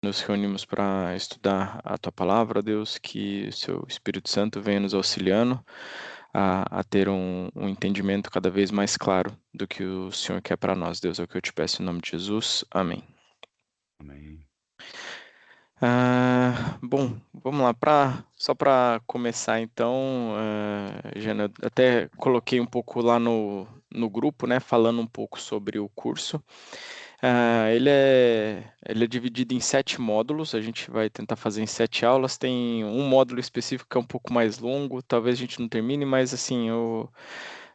nos reunimos para estudar a tua palavra, Deus, que o seu Espírito Santo venha nos auxiliando a ter um entendimento cada vez mais claro do que o Senhor quer para nós, Deus. É o que eu te peço em nome de Jesus. Amém. Amém. Bom, vamos lá. Só para começar, então, Jana, eu até coloquei um pouco lá no grupo, né, falando um pouco sobre o curso. Ele é dividido em 7 módulos, a gente vai tentar fazer em 7 aulas. Tem um módulo específico que é um pouco mais longo, talvez a gente não termine, mas assim,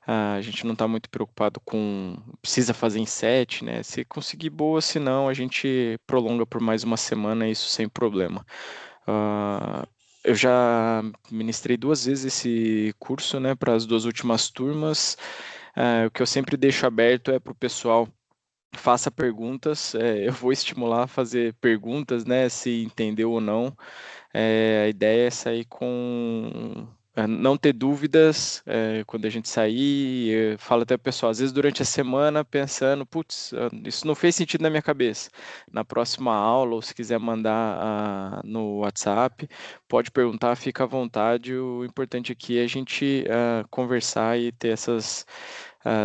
a gente não está muito preocupado com precisa fazer em 7, né? Se conseguir boa, se não, a gente prolonga por mais uma semana, isso sem problema. Ah, eu já ministrei 2 vezes esse curso, né, para as 2 últimas turmas. O que eu sempre deixo aberto é para o pessoal faça perguntas, eu vou estimular a fazer perguntas, né, se entendeu ou não. A ideia é sair com não ter dúvidas quando a gente sair. Eu falo até pro pessoal, às vezes durante a semana pensando, putz, isso não fez sentido na minha cabeça. Na próxima aula, ou se quiser mandar no WhatsApp, pode perguntar, fica à vontade. O importante aqui é a gente conversar e ter essas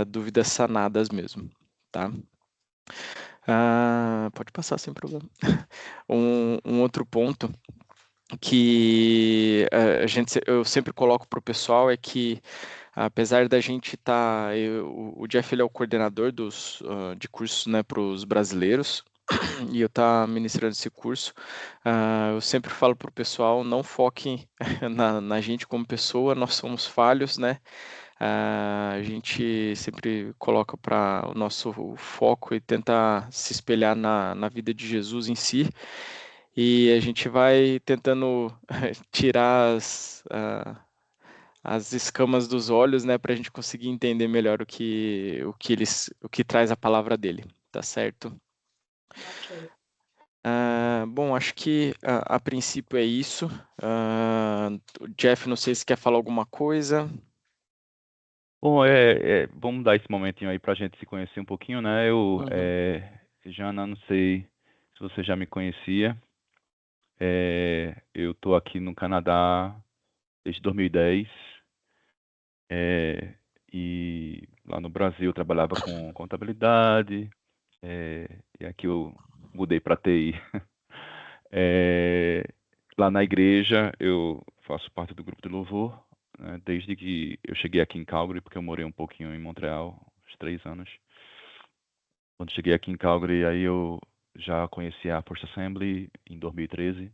dúvidas sanadas mesmo, tá? Pode passar sem problema. Um outro ponto que eu sempre coloco para o pessoal é que, apesar da gente estar, o Jeff ele é o coordenador de cursos, né, para os brasileiros, e eu estar ministrando esse curso, eu sempre falo para o pessoal, não foquem na gente como pessoa, nós somos falhos, né? A gente sempre coloca para o nosso foco e tenta se espelhar na vida de Jesus em si, e a gente vai tentando tirar as escamas dos olhos, né, para a gente conseguir entender melhor o que traz a palavra dele, tá certo? Ok. Bom, acho que a princípio é isso. O Jeff, não sei se quer falar alguma coisa. Bom, vamos dar esse momentinho aí para a gente se conhecer um pouquinho, né? Uhum. Jana, não sei se você já me conhecia. Eu estou aqui no Canadá desde 2010. E lá no Brasil eu trabalhava com contabilidade. E aqui eu mudei para TI. É, Lá na igreja eu faço parte do grupo de louvor, né, desde que eu cheguei aqui em Calgary, porque eu morei um pouquinho em Montreal, uns 3 anos. Quando cheguei aqui em Calgary, aí eu já conheci a First Assembly em 2013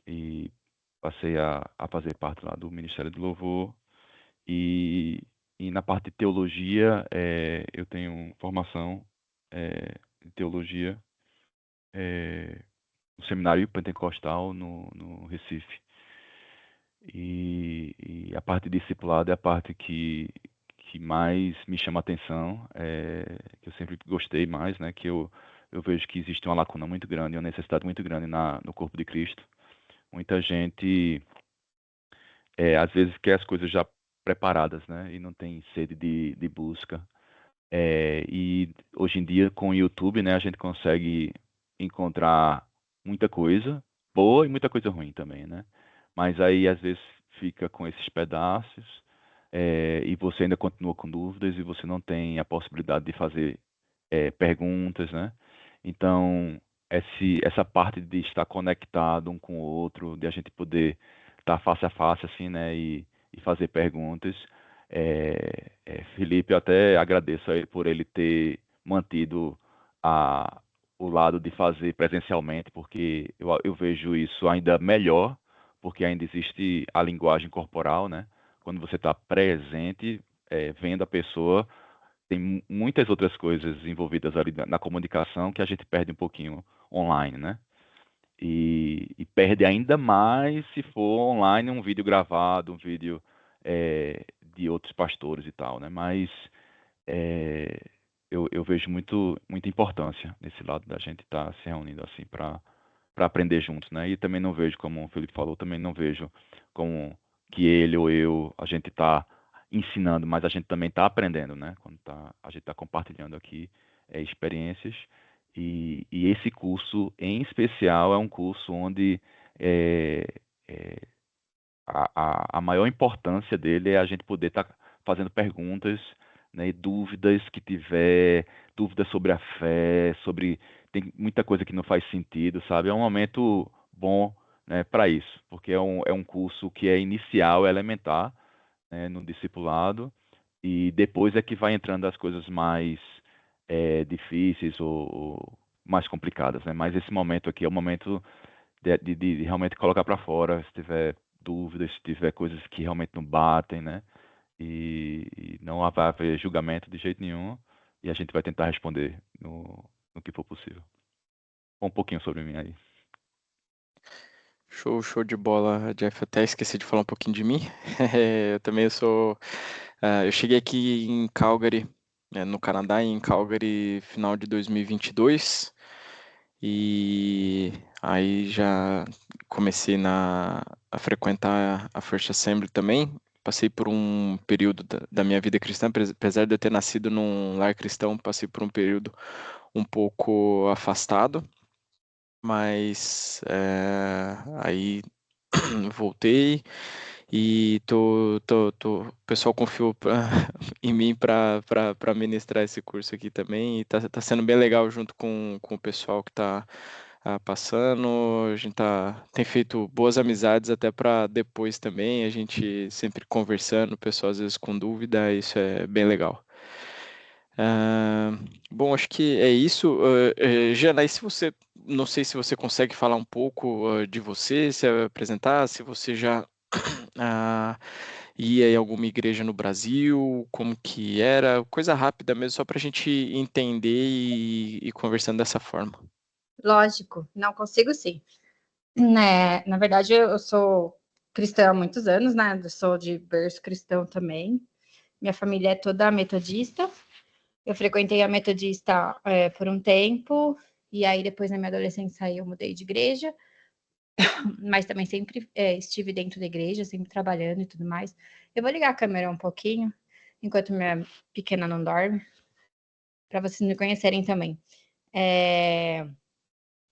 e passei a fazer parte lá do Ministério do Louvor. E, e na parte de teologia, eu tenho formação em teologia no Seminário Pentecostal no Recife. E a parte de discipulado é a parte que mais me chama a atenção, que eu sempre gostei mais, né? Que eu vejo que existe uma lacuna muito grande, uma necessidade muito grande no corpo de Cristo. Muita gente, às vezes, quer as coisas já preparadas, né? E não tem sede de busca. E hoje em dia, com o YouTube, né, a gente consegue encontrar muita coisa boa e muita coisa ruim também, né? Mas aí, às vezes, fica com esses pedaços, e você ainda continua com dúvidas e você não tem a possibilidade de fazer perguntas, né? Então, essa parte de estar conectado um com o outro, de a gente poder estar face a face, assim, né? E fazer perguntas. Felipe, eu até agradeço a ele por ele ter mantido a, o lado de fazer presencialmente, porque eu vejo isso ainda melhor, porque ainda existe a linguagem corporal, né? Quando você está presente, vendo a pessoa, tem muitas outras coisas envolvidas ali na comunicação que a gente perde um pouquinho online, né? E perde ainda mais se for online um vídeo gravado, um vídeo de outros pastores e tal, né? Mas é, eu vejo muita importância nesse lado da gente estar se reunindo assim para aprender juntos, né? E também não vejo, como o Felipe falou, também não vejo como que ele ou eu, a gente está ensinando, mas a gente também está aprendendo, né? A gente está compartilhando aqui experiências E esse curso, em especial, é um curso onde é, é, a maior importância dele é a gente poder estar fazendo perguntas, né, e dúvidas que tiver, dúvidas sobre a fé, sobre tem muita coisa que não faz sentido, sabe? É um momento bom, né, para isso, porque é um curso que é inicial, é elementar, né, no discipulado, e depois é que vai entrando as coisas mais difíceis ou mais complicadas, né? Mas esse momento aqui é o momento de realmente colocar para fora, se tiver dúvidas, se tiver coisas que realmente não batem, né? E não vai haver julgamento de jeito nenhum, e a gente vai tentar responder no que for possível. Um pouquinho sobre mim aí. Show de bola, Jeff. Até esqueci de falar um pouquinho de mim. Eu também sou. Eu cheguei aqui em Calgary, no Canadá, em Calgary, final de 2022. E aí já comecei a frequentar a First Assembly também. Passei por um período da minha vida cristã, apesar de eu ter nascido num lar cristão, passei por um período um pouco afastado, mas aí voltei e o pessoal confiou em mim para ministrar esse curso aqui também, e tá sendo bem legal junto com o pessoal que está passando. A gente tem feito boas amizades até para depois também, a gente sempre conversando, o pessoal às vezes com dúvida, isso é bem legal. Ah, bom, acho que é isso. Jana, e se você, não sei se você consegue falar um pouco de você, se apresentar, se você já ah, ia em alguma igreja no Brasil, como que era, coisa rápida mesmo, só para a gente entender e conversando dessa forma. Lógico, não consigo sim. Né, na verdade, eu sou cristã há muitos anos, né? Eu sou de berço cristão também. Minha família é toda metodista. Eu frequentei a metodista por um tempo, e aí depois na minha adolescência eu mudei de igreja, mas também sempre estive dentro da igreja, sempre trabalhando e tudo mais. Eu vou ligar a câmera um pouquinho, enquanto minha pequena não dorme, para vocês me conhecerem também.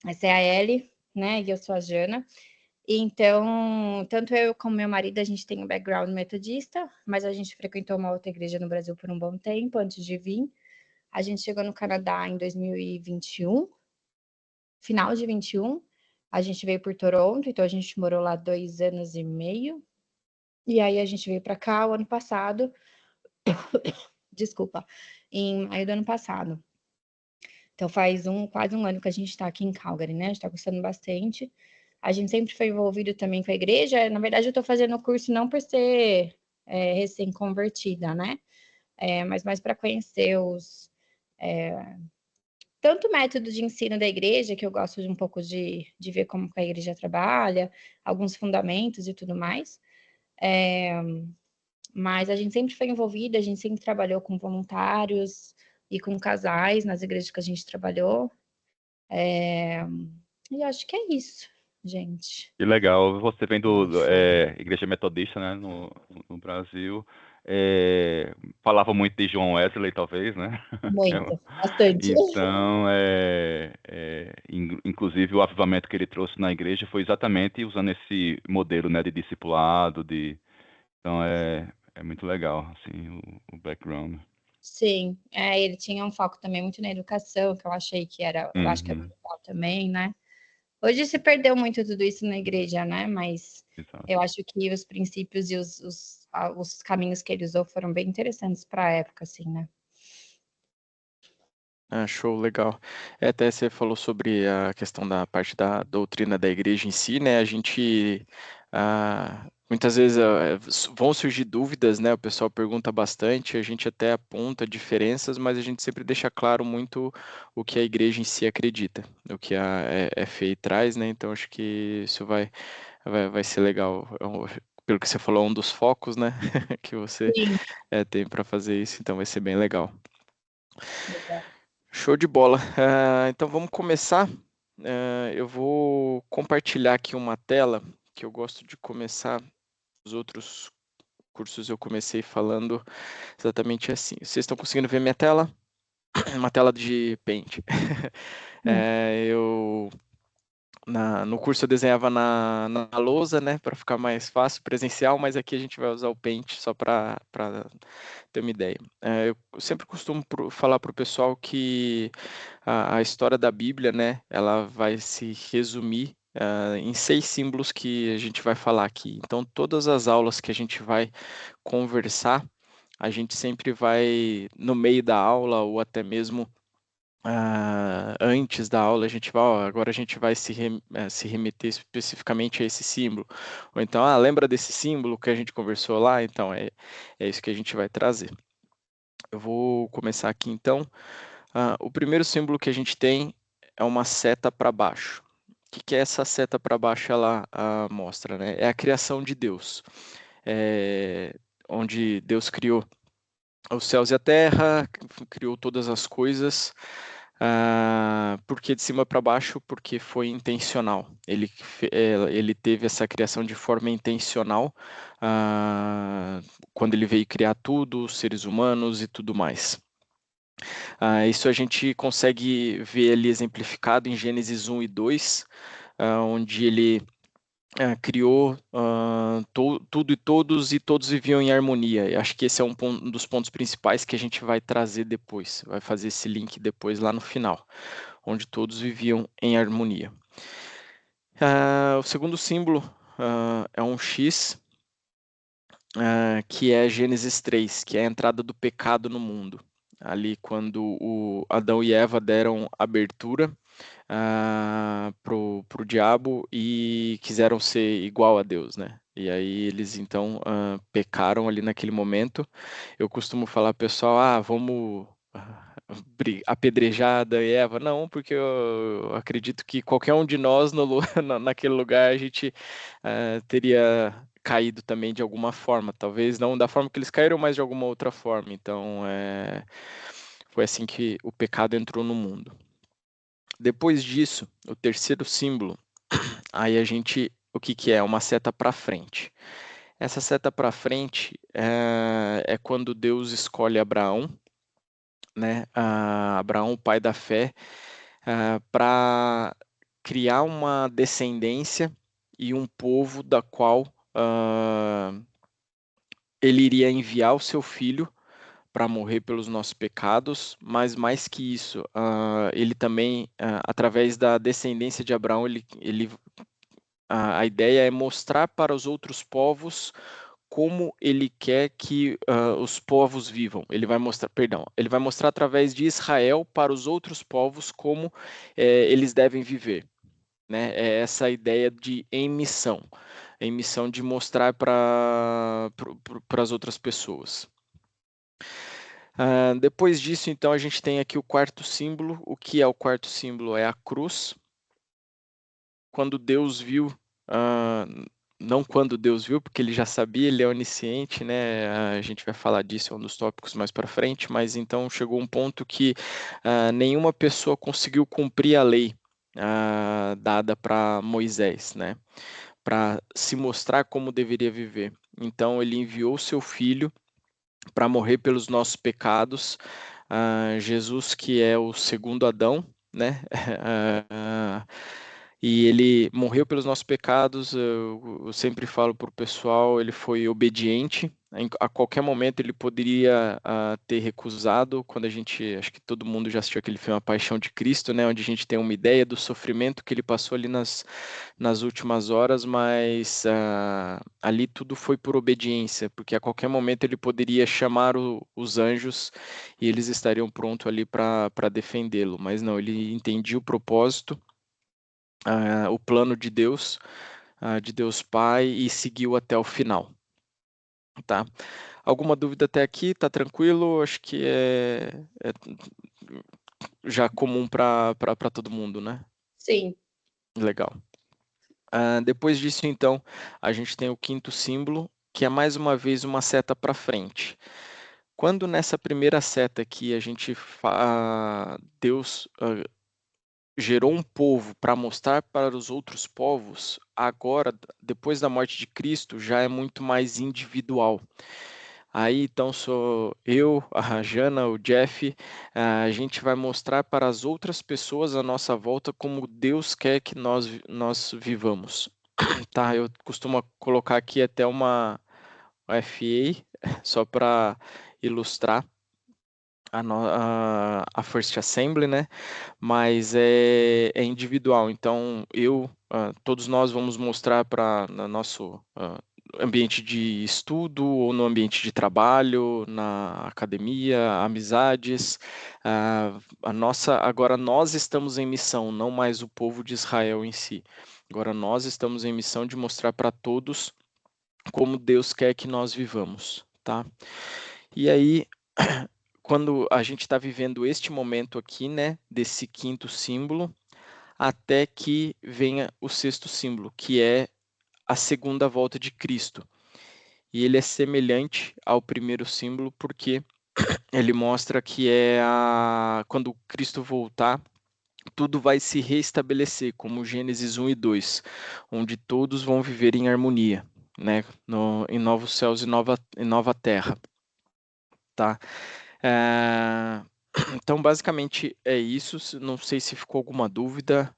Essa é a Ellie, né? E eu sou a Jana. Então, tanto eu como meu marido, a gente tem um background metodista, mas a gente frequentou uma outra igreja no Brasil por um bom tempo antes de vir. A gente chegou no Canadá em 2021, final de 21. A gente veio por Toronto, então a gente morou lá 2 anos e meio. E aí a gente veio para cá o ano passado, desculpa, em maio do ano passado. Então faz quase um ano que a gente está aqui em Calgary, né? A gente está gostando bastante. A gente sempre foi envolvido também com a igreja. Na verdade, eu estou fazendo o curso não por ser recém-convertida, né? Mas mais para conhecer tanto o método de ensino da igreja, que eu gosto de um pouco de ver como a igreja trabalha, alguns fundamentos e tudo mais. Mas a gente sempre foi envolvida, a gente sempre trabalhou com voluntários e com casais nas igrejas que a gente trabalhou. E acho que é isso, gente. Que legal. Você vem Igreja Metodista, né, no Brasil. Falava muito de João Wesley, talvez, né? Muito, bastante. Então, inclusive o avivamento que ele trouxe na igreja foi exatamente usando esse modelo, né, de discipulado, então é muito legal, assim, o background. Sim, ele tinha um foco também muito na educação, que eu achei que era, eu acho que é Uhum, legal também, né? Hoje se perdeu muito tudo isso na igreja, né? Mas exato. eu acho que os princípios e os caminhos que ele usou foram bem interessantes para a época, assim, né? Show, legal. Até você falou sobre a questão da parte da doutrina da igreja em si, né? A gente muitas vezes vão surgir dúvidas, né? O pessoal pergunta bastante, a gente até aponta diferenças, mas a gente sempre deixa claro muito o que a igreja em si acredita, o que a fé traz, né? Então acho que isso vai ser legal. Pelo que você falou, é um dos focos, né? Que você Sim, tem para fazer isso, então vai ser bem legal. legal. Show de bola. Então vamos começar. Eu vou compartilhar aqui uma tela que eu gosto de começar. Os outros cursos eu comecei falando exatamente assim. Vocês estão conseguindo ver minha tela? uma tela de Paint. Eu no curso eu desenhava na lousa, né, para ficar mais fácil, presencial, mas aqui a gente vai usar o Paint só para ter uma ideia. Eu sempre costumo falar para o pessoal que a história da Bíblia, né, ela vai se resumir em 6 símbolos que a gente vai falar aqui. Então, todas as aulas que a gente vai conversar, a gente sempre vai, no meio da aula ou até mesmo antes da aula, a gente vai, agora a gente vai se remeter especificamente a esse símbolo. Ou então, lembra desse símbolo que a gente conversou lá? Então, é isso que a gente vai trazer. Eu vou começar aqui, então. O primeiro símbolo que a gente tem é uma seta para baixo. O que é essa seta para baixo? Ela mostra, né? É a criação de Deus, onde Deus criou os céus e a terra, criou todas as coisas. Por que de cima para baixo? Porque foi intencional. Ele teve essa criação de forma intencional, quando ele veio criar tudo, os seres humanos e tudo mais. Isso a gente consegue ver ali exemplificado em Gênesis 1 e 2, onde ele criou tudo e todos viviam em harmonia. Eu acho que esse é um dos pontos principais que a gente vai trazer depois, vai fazer esse link depois lá no final, onde todos viviam em harmonia. O segundo símbolo é um X, que é Gênesis 3, que é a entrada do pecado no mundo. Ali quando o Adão e Eva deram abertura pro diabo e quiseram ser igual a Deus, né? E aí eles então pecaram ali naquele momento. Eu costumo falar, pessoal, vamos apedrejar Adão e Eva. Não, porque eu acredito que qualquer um de nós naquele lugar a gente teria caído também de alguma forma. Talvez não da forma que eles caíram, mas de alguma outra forma. Então, foi assim que o pecado entrou no mundo. Depois disso, o terceiro símbolo, aí o que é? Uma seta para frente. Essa seta para frente é quando Deus escolhe Abraão, né? Abraão, o pai da fé, para criar uma descendência e um povo da qual ele iria enviar o seu filho para morrer pelos nossos pecados, mas mais que isso, ele também, através da descendência de Abraão, a ideia é mostrar para os outros povos como ele quer que os povos vivam. Ele vai mostrar através de Israel para os outros povos como eles devem viver. Né? É essa ideia de em missão de mostrar para as outras pessoas. Depois disso, então, a gente tem aqui o quarto símbolo. O que é o quarto símbolo? É a cruz. Quando Deus viu, não quando Deus viu, porque ele já sabia, ele é onisciente, né? A gente vai falar disso, é um dos tópicos mais para frente, mas então chegou um ponto que nenhuma pessoa conseguiu cumprir a lei dada para Moisés, né? Para se mostrar como deveria viver. Então ele enviou seu filho para morrer pelos nossos pecados. Jesus, que é o segundo Adão, né? E ele morreu pelos nossos pecados. Eu sempre falo para o pessoal, ele foi obediente. A qualquer momento ele poderia ter recusado. Quando acho que todo mundo já assistiu aquele filme A Paixão de Cristo, né? Onde a gente tem uma ideia do sofrimento que ele passou ali nas últimas horas, mas ali tudo foi por obediência, porque a qualquer momento ele poderia chamar os anjos e eles estariam prontos ali para defendê-lo. Mas não, ele entendia o propósito, o plano de Deus Pai, e seguiu até o final. Tá? Alguma dúvida até aqui? Tá tranquilo? Acho que é já comum para todo mundo, né? Sim. Legal. Depois disso, então, a gente tem o quinto símbolo, que é mais uma vez uma seta para frente. Quando nessa primeira seta aqui Deus gerou um povo para mostrar para os outros povos, agora, depois da morte de Cristo, já é muito mais individual. Aí então sou eu, a Jana, o Jeff, a gente vai mostrar para as outras pessoas à nossa volta como Deus quer que nós vivamos. Tá, eu costumo colocar aqui até uma FA, só para ilustrar a First Assembly, né? Mas é individual. Então, todos nós vamos mostrar para no nosso ambiente de estudo ou no ambiente de trabalho, na academia, amizades. Agora nós estamos em missão, não mais o povo de Israel em si. Agora nós estamos em missão de mostrar para todos como Deus quer que nós vivamos, tá? E aí, quando a gente está vivendo este momento aqui, né, desse quinto símbolo, até que venha o sexto símbolo, que é a segunda volta de Cristo. E ele é semelhante ao primeiro símbolo porque ele mostra que quando Cristo voltar, tudo vai se restabelecer, como Gênesis 1 e 2, onde todos vão viver em harmonia, né, em novos céus e nova terra, tá? Então, basicamente é isso. Não sei se ficou alguma dúvida.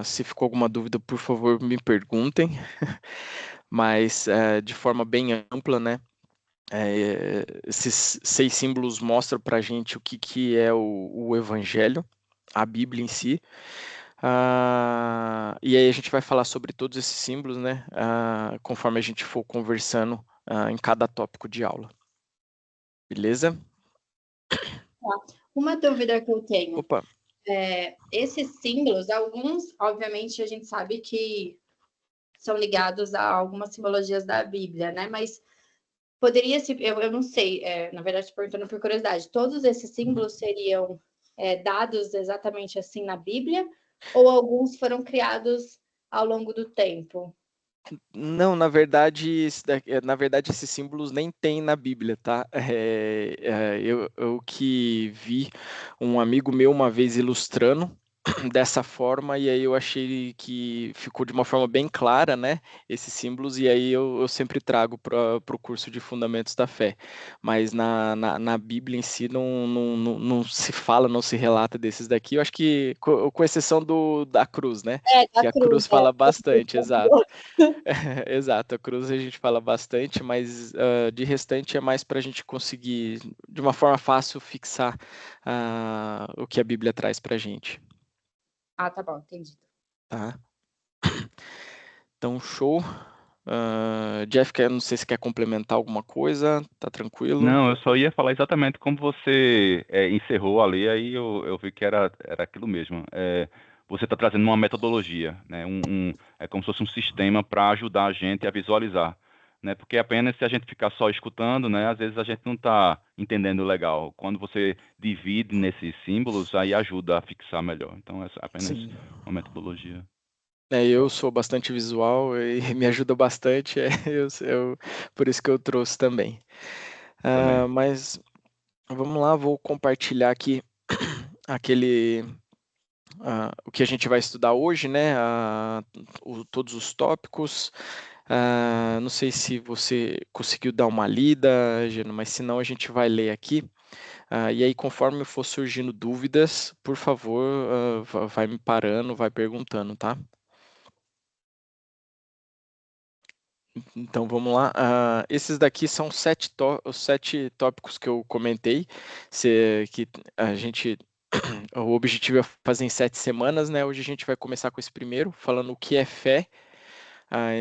Se ficou alguma dúvida, por favor, me perguntem. Mas de forma bem ampla, né? Esses 6 símbolos mostram para a gente o que é o Evangelho, a Bíblia em si. E aí a gente vai falar sobre todos esses símbolos, né? Conforme a gente for conversando em cada tópico de aula. Beleza? Uma dúvida que eu tenho. Opa. Esses símbolos, alguns, obviamente, a gente sabe que são ligados a algumas simbologias da Bíblia, né? Mas poderia se, eu não sei, na verdade, perguntando por curiosidade, todos esses símbolos seriam dados exatamente assim na Bíblia, ou alguns foram criados ao longo do tempo? Não, na verdade, esses símbolos nem tem na Bíblia, tá? Eu que vi um amigo meu uma vez ilustrando dessa forma, e aí eu achei que ficou de uma forma bem clara, né? Esses símbolos, e aí eu sempre trago para o curso de Fundamentos da Fé. Mas na Bíblia em si não se fala, não se relata desses daqui. Eu acho que, com exceção da cruz, né? Da Que a cruz, cruz fala bastante, exato. Exato, a cruz a gente fala bastante, mas de restante é mais para a gente conseguir, de uma forma fácil, fixar o que a Bíblia traz para a gente. Tá bom, entendi. Tá? Então, show. Jeff, não sei se quer complementar alguma coisa, tá tranquilo? Não, eu só ia falar exatamente como você encerrou ali, aí eu vi que era aquilo mesmo. Você está trazendo uma metodologia, né? É como se fosse um sistema para ajudar a gente a visualizar, né? Porque apenas se a gente ficar só escutando, né? Às vezes a gente não está entendendo legal. Quando você divide nesses símbolos, aí ajuda a fixar melhor. Então é apenas Sim. uma metodologia. Eu sou bastante visual e me ajuda bastante, por isso que eu trouxe também. Também. Mas vamos lá, vou compartilhar aqui o que a gente vai estudar hoje, né? Todos os tópicos. Não sei se você conseguiu dar uma lida, Geno, mas se não, a gente vai ler aqui. E aí, conforme for surgindo dúvidas, por favor, vai me parando, vai perguntando, tá? Então vamos lá. Esses daqui são os 7 tópicos que eu comentei, que a gente. O objetivo é fazer em 7 semanas, né? Hoje a gente vai começar com esse primeiro, falando o que é fé.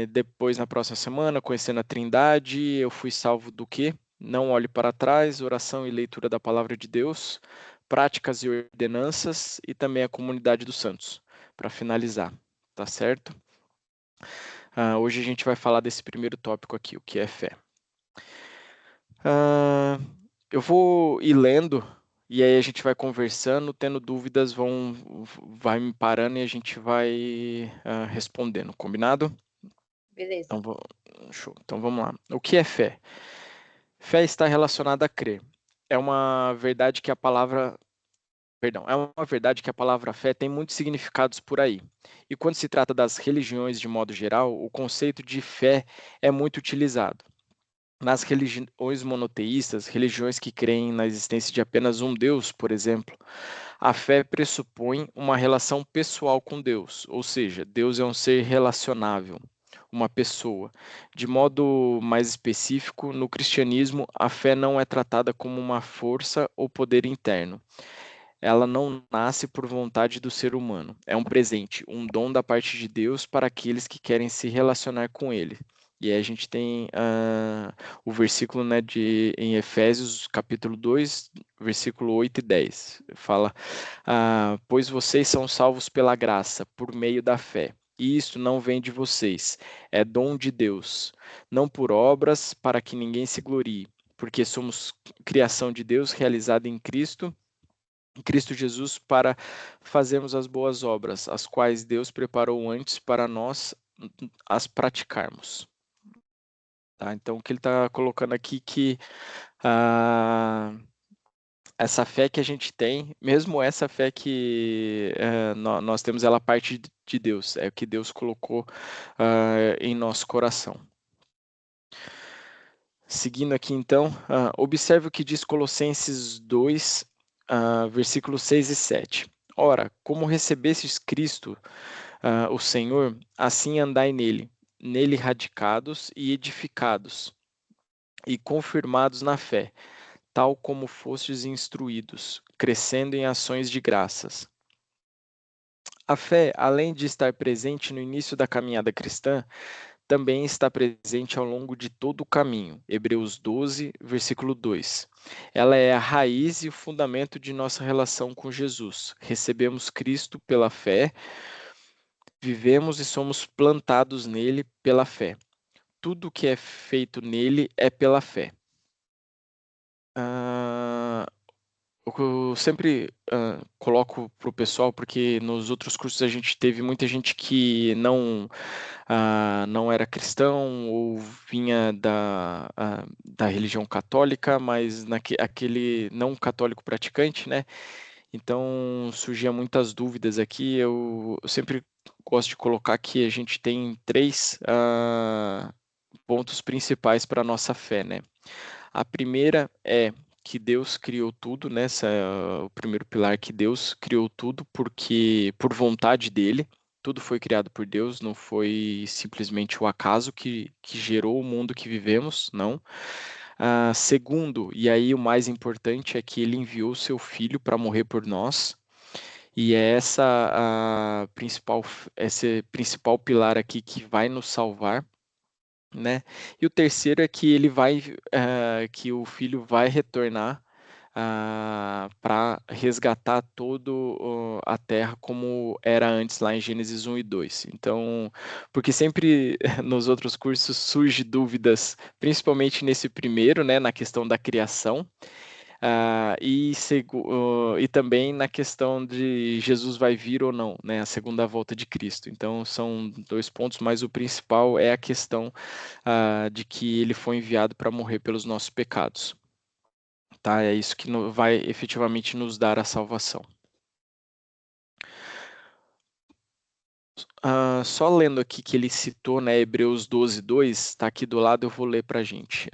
Depois, na próxima semana, conhecendo a Trindade, eu fui salvo do quê? Não olhe para trás, oração e leitura da palavra de Deus, práticas e ordenanças e também a comunidade dos santos, para finalizar, tá certo? Hoje a gente vai falar desse primeiro tópico aqui, o que é fé. Eu vou ir lendo e aí a gente vai conversando, tendo dúvidas, vai me parando e a gente vai respondendo, combinado? Beleza. Show. Então vamos lá. O que é fé? Fé está relacionada a crer. É uma verdade que a palavra fé tem muitos significados por aí. E quando se trata das religiões de modo geral, o conceito de fé é muito utilizado. Nas religiões monoteístas, religiões que creem na existência de apenas um Deus, por exemplo, a fé pressupõe uma relação pessoal com Deus, ou seja, Deus é um ser relacionável, uma pessoa. De modo mais específico, no cristianismo, a fé não é tratada como uma força ou poder interno. Ela não nasce por vontade do ser humano. É um presente, um dom da parte de Deus para aqueles que querem se relacionar com Ele. E aí a gente tem o versículo, né, em Efésios, capítulo 2, versículo 8 e 10. Fala, pois vocês são salvos pela graça, por meio da fé. E isto não vem de vocês, é dom de Deus, não por obras, para que ninguém se glorie, porque somos criação de Deus realizada em Cristo Jesus para fazermos as boas obras, as quais Deus preparou antes para nós as praticarmos. Tá? Então, o que ele está colocando aqui que essa fé que a gente tem, mesmo essa fé que nós temos, ela parte de Deus, é o que Deus colocou em nosso coração. Seguindo aqui então, observe o que diz Colossenses 2, versículos 6 e 7. Ora, como recebestes Cristo, o Senhor, assim andai nele radicados e edificados, e confirmados na fé, tal como fostes instruídos, crescendo em ações de graças. A fé, além de estar presente no início da caminhada cristã, também está presente ao longo de todo o caminho. Hebreus 12, versículo 2. Ela é a raiz e o fundamento de nossa relação com Jesus. Recebemos Cristo pela fé, vivemos e somos plantados nele pela fé. Tudo que é feito nele é pela fé. O que eu sempre coloco para o pessoal, porque nos outros cursos a gente teve muita gente que não era cristão ou vinha da religião católica, mas aquele não católico praticante, né? Então surgiam muitas dúvidas aqui. Eu sempre gosto de colocar que a gente tem três pontos principais para a nossa fé, né? A primeira é que Deus criou tudo, né? Esse é o primeiro pilar, que Deus criou tudo porque por vontade dele. Tudo foi criado por Deus, não foi simplesmente o acaso que gerou o mundo que vivemos, não. Segundo, e aí o mais importante, é que ele enviou seu filho para morrer por nós. E é esse principal pilar aqui que vai nos salvar, né? E o terceiro é que que o filho vai retornar para resgatar todo a terra como era antes lá em Gênesis 1 e 2. Então, porque sempre nos outros cursos surge dúvidas, principalmente nesse primeiro, né, na questão da criação. E também na questão de Jesus vai vir ou não, né, a segunda volta de Cristo. Então, são dois pontos, mas o principal é a questão de que ele foi enviado para morrer pelos nossos pecados. Tá? É isso que vai efetivamente nos dar a salvação. Só lendo aqui que ele citou, né, Hebreus 12, 2, está aqui do lado, eu vou ler para a gente.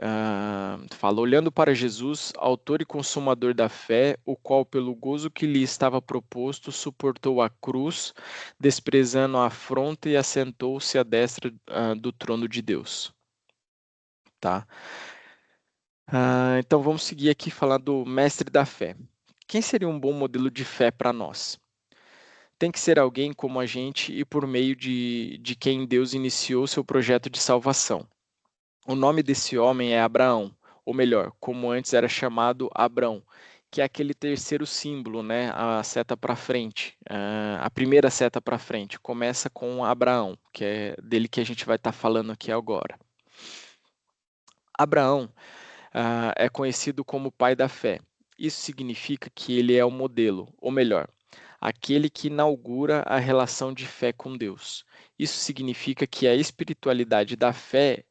Fala, olhando para Jesus, autor e consumador da fé, o qual pelo gozo que lhe estava proposto, suportou a cruz, desprezando a afronta e assentou-se à destra do trono de Deus. Tá? Então vamos seguir aqui falando do mestre da fé. Quem seria um bom modelo de fé para nós? Tem que ser alguém como a gente e por meio de quem Deus iniciou seu projeto de salvação. O nome desse homem é Abraão, ou melhor, como antes era chamado Abrão, que é aquele terceiro símbolo, né? A seta para frente, a primeira seta para frente, começa com Abraão, que é dele que a gente vai estar falando aqui agora. Abraão é conhecido como pai da fé. Isso significa que ele é o modelo, ou melhor, aquele que inaugura a relação de fé com Deus. Isso significa que a espiritualidade da fé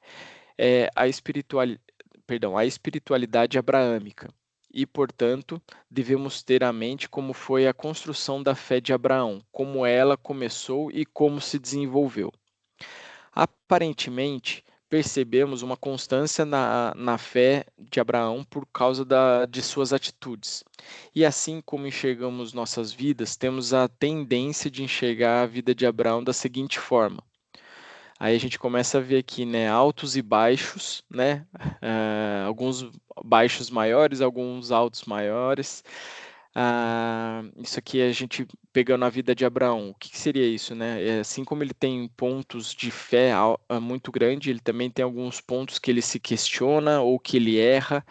é a espiritualidade abraâmica. E, portanto, devemos ter à mente como foi a construção da fé de Abraão, como ela começou e como se desenvolveu. Aparentemente, percebemos uma constância na fé de Abraão por causa de suas atitudes. E assim como enxergamos nossas vidas, temos a tendência de enxergar a vida de Abraão da seguinte forma. Aí a gente começa a ver aqui, né, altos e baixos, né, alguns baixos maiores, alguns altos maiores. Isso aqui a gente pegando a vida de Abraão. O que que seria isso, né? Assim como ele tem pontos de fé muito grande, ele também tem alguns pontos que ele se questiona ou que ele erra.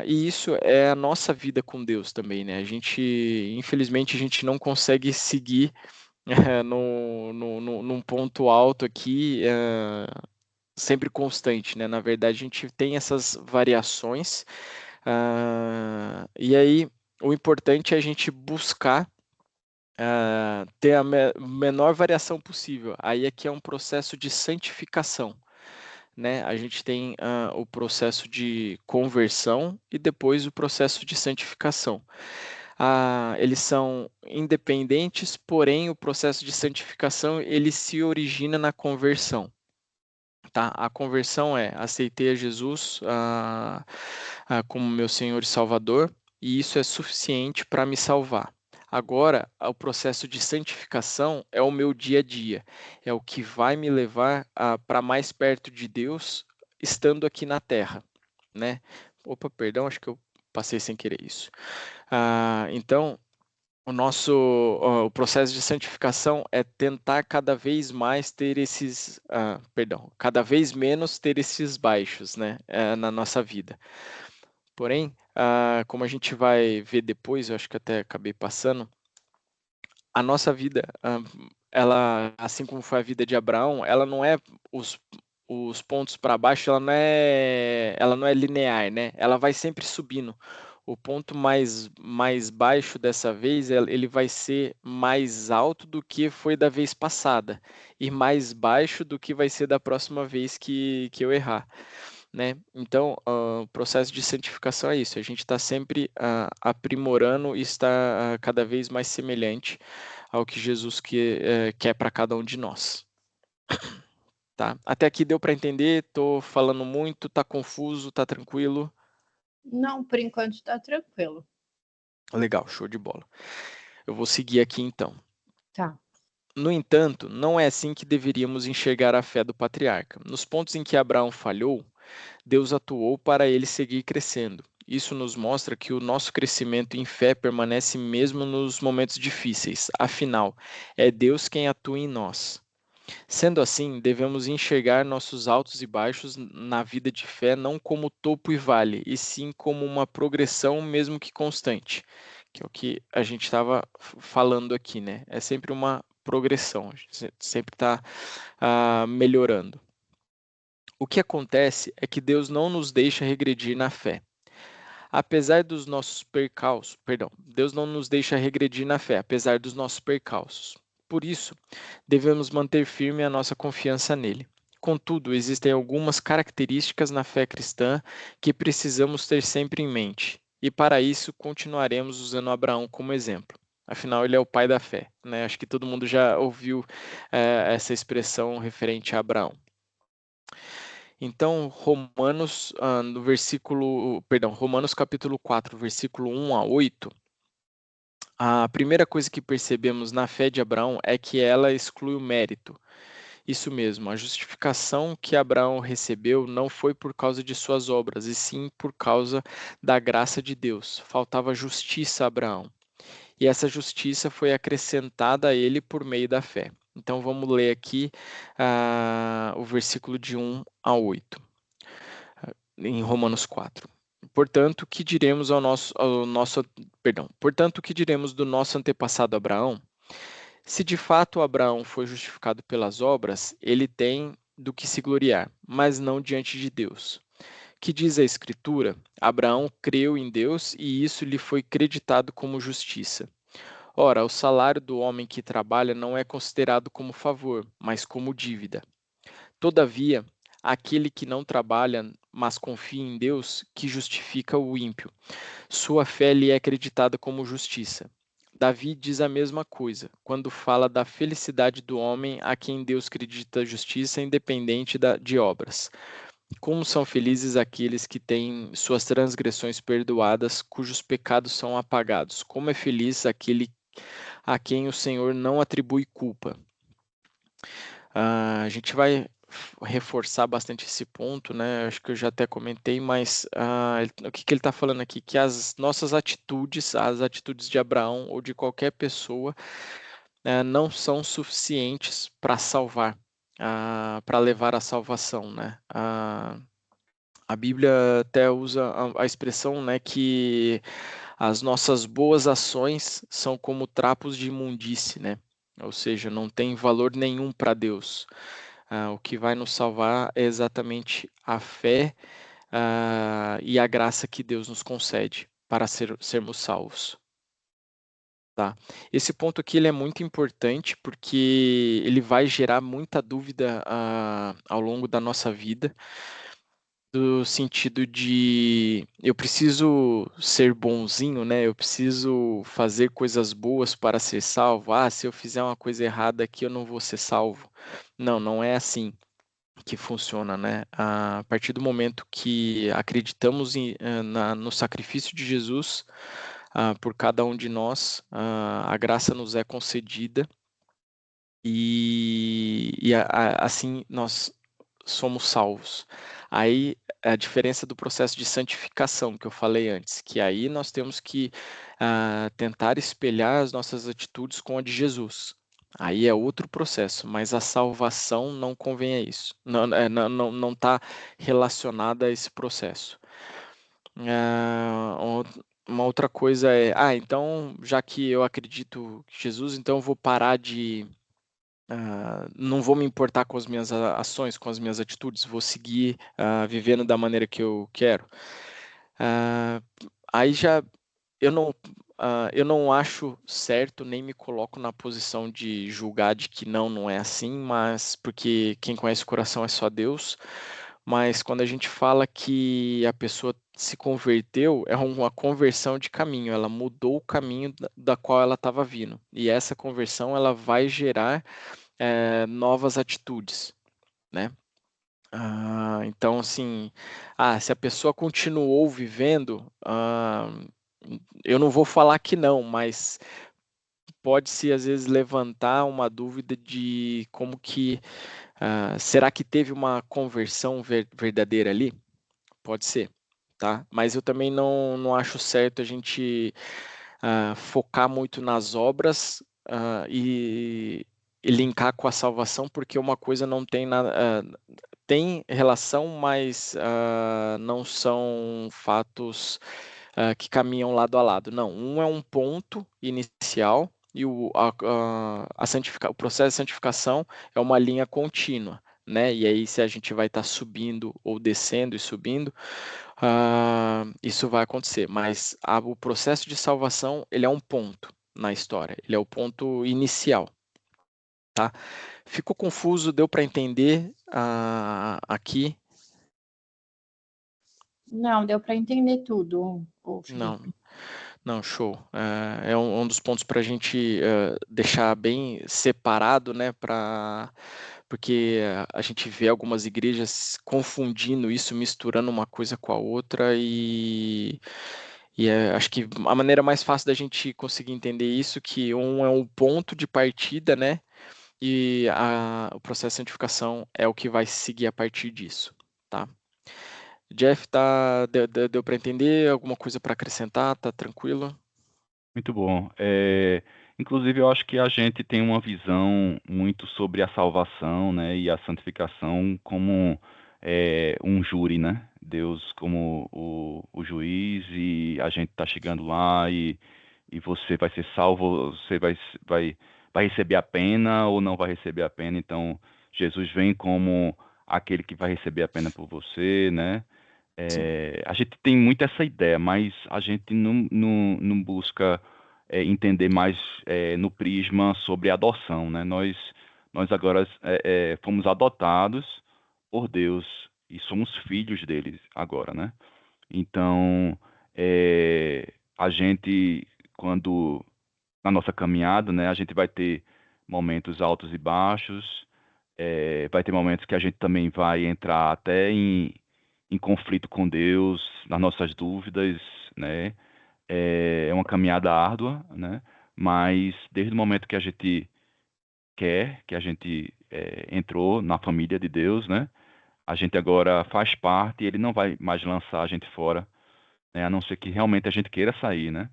E isso é a nossa vida com Deus também, né? Infelizmente, a gente não consegue seguir num ponto alto aqui, sempre constante, né? Na verdade, a gente tem essas variações, e aí o importante é a gente buscar ter a menor variação possível. Aí aqui é um processo de santificação, né? A gente tem o processo de conversão e depois o processo de santificação. Eles são independentes, porém o processo de santificação ele se origina na conversão. Tá? A conversão aceitei a Jesus como meu Senhor e Salvador, e isso é suficiente para me salvar. Agora, o processo de santificação é o meu dia a dia, é o que vai me levar para mais perto de Deus, estando aqui na Terra, né? Opa, perdão, acho que eu passei sem querer isso. Então, o processo de santificação é tentar cada vez mais ter cada vez menos ter esses baixos, né, na nossa vida. Porém, como a gente vai ver depois, eu acho que até acabei passando, a nossa vida, ela, assim como foi a vida de Abraão, ela não é os pontos para baixo, ela não é linear, né? Ela vai sempre subindo. O ponto mais baixo dessa vez, ele vai ser mais alto do que foi da vez passada e mais baixo do que vai ser da próxima vez que eu errar, né? Então, o processo de santificação é isso. A gente está sempre aprimorando e está cada vez mais semelhante ao que Jesus quer para cada um de nós. Tá? Até aqui deu para entender? Estou falando muito, tá confuso, tá tranquilo? Não, por enquanto está tranquilo. Legal, show de bola. Eu vou seguir aqui então. Tá. No entanto, não é assim que deveríamos enxergar a fé do patriarca. Nos pontos em que Abraão falhou, Deus atuou para ele seguir crescendo. Isso nos mostra que o nosso crescimento em fé permanece mesmo nos momentos difíceis. Afinal, é Deus quem atua em nós. Sendo assim, devemos enxergar nossos altos e baixos na vida de fé não como topo e vale, e sim como uma progressão, mesmo que constante, que é o que a gente estava falando aqui, né? É sempre uma progressão, a gente sempre está melhorando. O que acontece é que Deus não nos deixa regredir na fé. Apesar dos nossos percalços, Deus não nos deixa regredir na fé, apesar dos nossos percalços. Por isso, devemos manter firme a nossa confiança nele. Contudo, existem algumas características na fé cristã que precisamos ter sempre em mente, e para isso continuaremos usando Abraão como exemplo. Afinal, ele é o pai da fé, né? Acho que todo mundo já ouviu essa expressão referente a Abraão. Então, Romanos capítulo 4, versículo 1 a 8, a primeira coisa que percebemos na fé de Abraão é que ela exclui o mérito. Isso mesmo, a justificação que Abraão recebeu não foi por causa de suas obras, e sim por causa da graça de Deus. Faltava justiça a Abraão. E essa justiça foi acrescentada a ele por meio da fé. Então vamos ler aqui o versículo de 1 a 8, em Romanos 4. Portanto, que diremos Portanto, que diremos do nosso antepassado Abraão? Se de fato Abraão foi justificado pelas obras, ele tem do que se gloriar, mas não diante de Deus. Que diz a Escritura? Abraão creu em Deus e isso lhe foi creditado como justiça. Ora, o salário do homem que trabalha não é considerado como favor, mas como dívida. Todavia, aquele que não trabalha, mas confia em Deus, que justifica o ímpio, sua fé lhe é acreditada como justiça. Davi diz a mesma coisa, quando fala da felicidade do homem a quem Deus acredita justiça, independente de obras. Como são felizes aqueles que têm suas transgressões perdoadas, cujos pecados são apagados. Como é feliz aquele a quem o Senhor não atribui culpa. A gente vai reforçar bastante esse ponto, né? Acho que eu já até comentei, mas o que ele está falando aqui? Que as nossas atitudes, as atitudes de Abraão ou de qualquer pessoa, não são suficientes para salvar, para levar à salvação, né? A Bíblia até usa a expressão, né, que as nossas boas ações são como trapos de imundície, né? Ou seja, não tem valor nenhum para Deus. O que vai nos salvar é exatamente a fé, e a graça que Deus nos concede para sermos salvos. Tá. Esse ponto aqui ele é muito importante porque ele vai gerar muita dúvida ao longo da nossa vida, do sentido de eu preciso ser bonzinho, né? Eu preciso fazer coisas boas para ser salvo. Se eu fizer uma coisa errada aqui, eu não vou ser salvo. Não, não é assim que funciona, né? A partir do momento que acreditamos no sacrifício de Jesus, por cada um de nós, a graça nos é concedida e assim nós somos salvos. Aí a diferença do processo de santificação que eu falei antes, que aí nós temos que tentar espelhar as nossas atitudes com a de Jesus. Aí é outro processo, mas a salvação não convém a isso. Não está relacionada a esse processo. Uma outra coisa é, então, já que eu acredito em Jesus, então eu vou parar de não vou me importar com as minhas ações, com as minhas atitudes, vou seguir vivendo da maneira que eu quero. Aí já eu não, eu não acho certo, nem me coloco na posição de julgar de que não é assim, mas porque quem conhece o coração é só Deus. Mas quando a gente fala que a pessoa se converteu, é uma conversão de caminho, ela mudou o caminho da qual ela estava vindo. E essa conversão ela vai gerar novas atitudes, né? Então, assim, se a pessoa continuou vivendo, eu não vou falar que não, mas pode-se às vezes levantar uma dúvida de como que, será que teve uma conversão verdadeira ali? Pode ser, tá? Mas eu também não acho certo a gente focar muito nas obras e linkar com a salvação, porque uma coisa não tem nada, tem relação, mas não são fatos que caminham lado a lado. Não, um é um ponto inicial e o processo de santificação é uma linha contínua, né? E aí, se a gente vai estar subindo ou descendo e subindo, isso vai acontecer. Mas o processo de salvação, ele é um ponto na história, ele é o ponto inicial, tá? Ficou confuso? Deu para entender aqui? Não, deu para entender tudo, Não, Felipe. não, show. É um dos pontos para a gente deixar bem separado, né? Porque a gente vê algumas igrejas confundindo isso, misturando uma coisa com a outra acho que a maneira mais fácil da gente conseguir entender isso que um é um ponto de partida, né? E o processo de santificação é o que vai seguir a partir disso, tá? Jeff, deu para entender? Alguma coisa para acrescentar? Tá tranquilo? Muito bom. Inclusive, eu acho que a gente tem uma visão muito sobre a salvação, né, e a santificação como um júri, né? Deus como o juiz e a gente está chegando lá e você vai ser salvo, você vai receber a pena ou não vai receber a pena. Então, Jesus vem como aquele que vai receber a pena por você, né? Sim. A gente tem muito essa ideia, mas a gente não busca entender mais no prisma sobre adoção, né? Nós agora fomos adotados por Deus e somos filhos deles agora, né? Então, a gente, quando na nossa caminhada, né? A gente vai ter momentos altos e baixos, vai ter momentos que a gente também vai entrar até em conflito com Deus, nas nossas dúvidas, né? É uma caminhada árdua, né? Mas desde o momento que a gente que a gente entrou na família de Deus, né? A gente agora faz parte e ele não vai mais lançar a gente fora, né? A não ser que realmente a gente queira sair, né?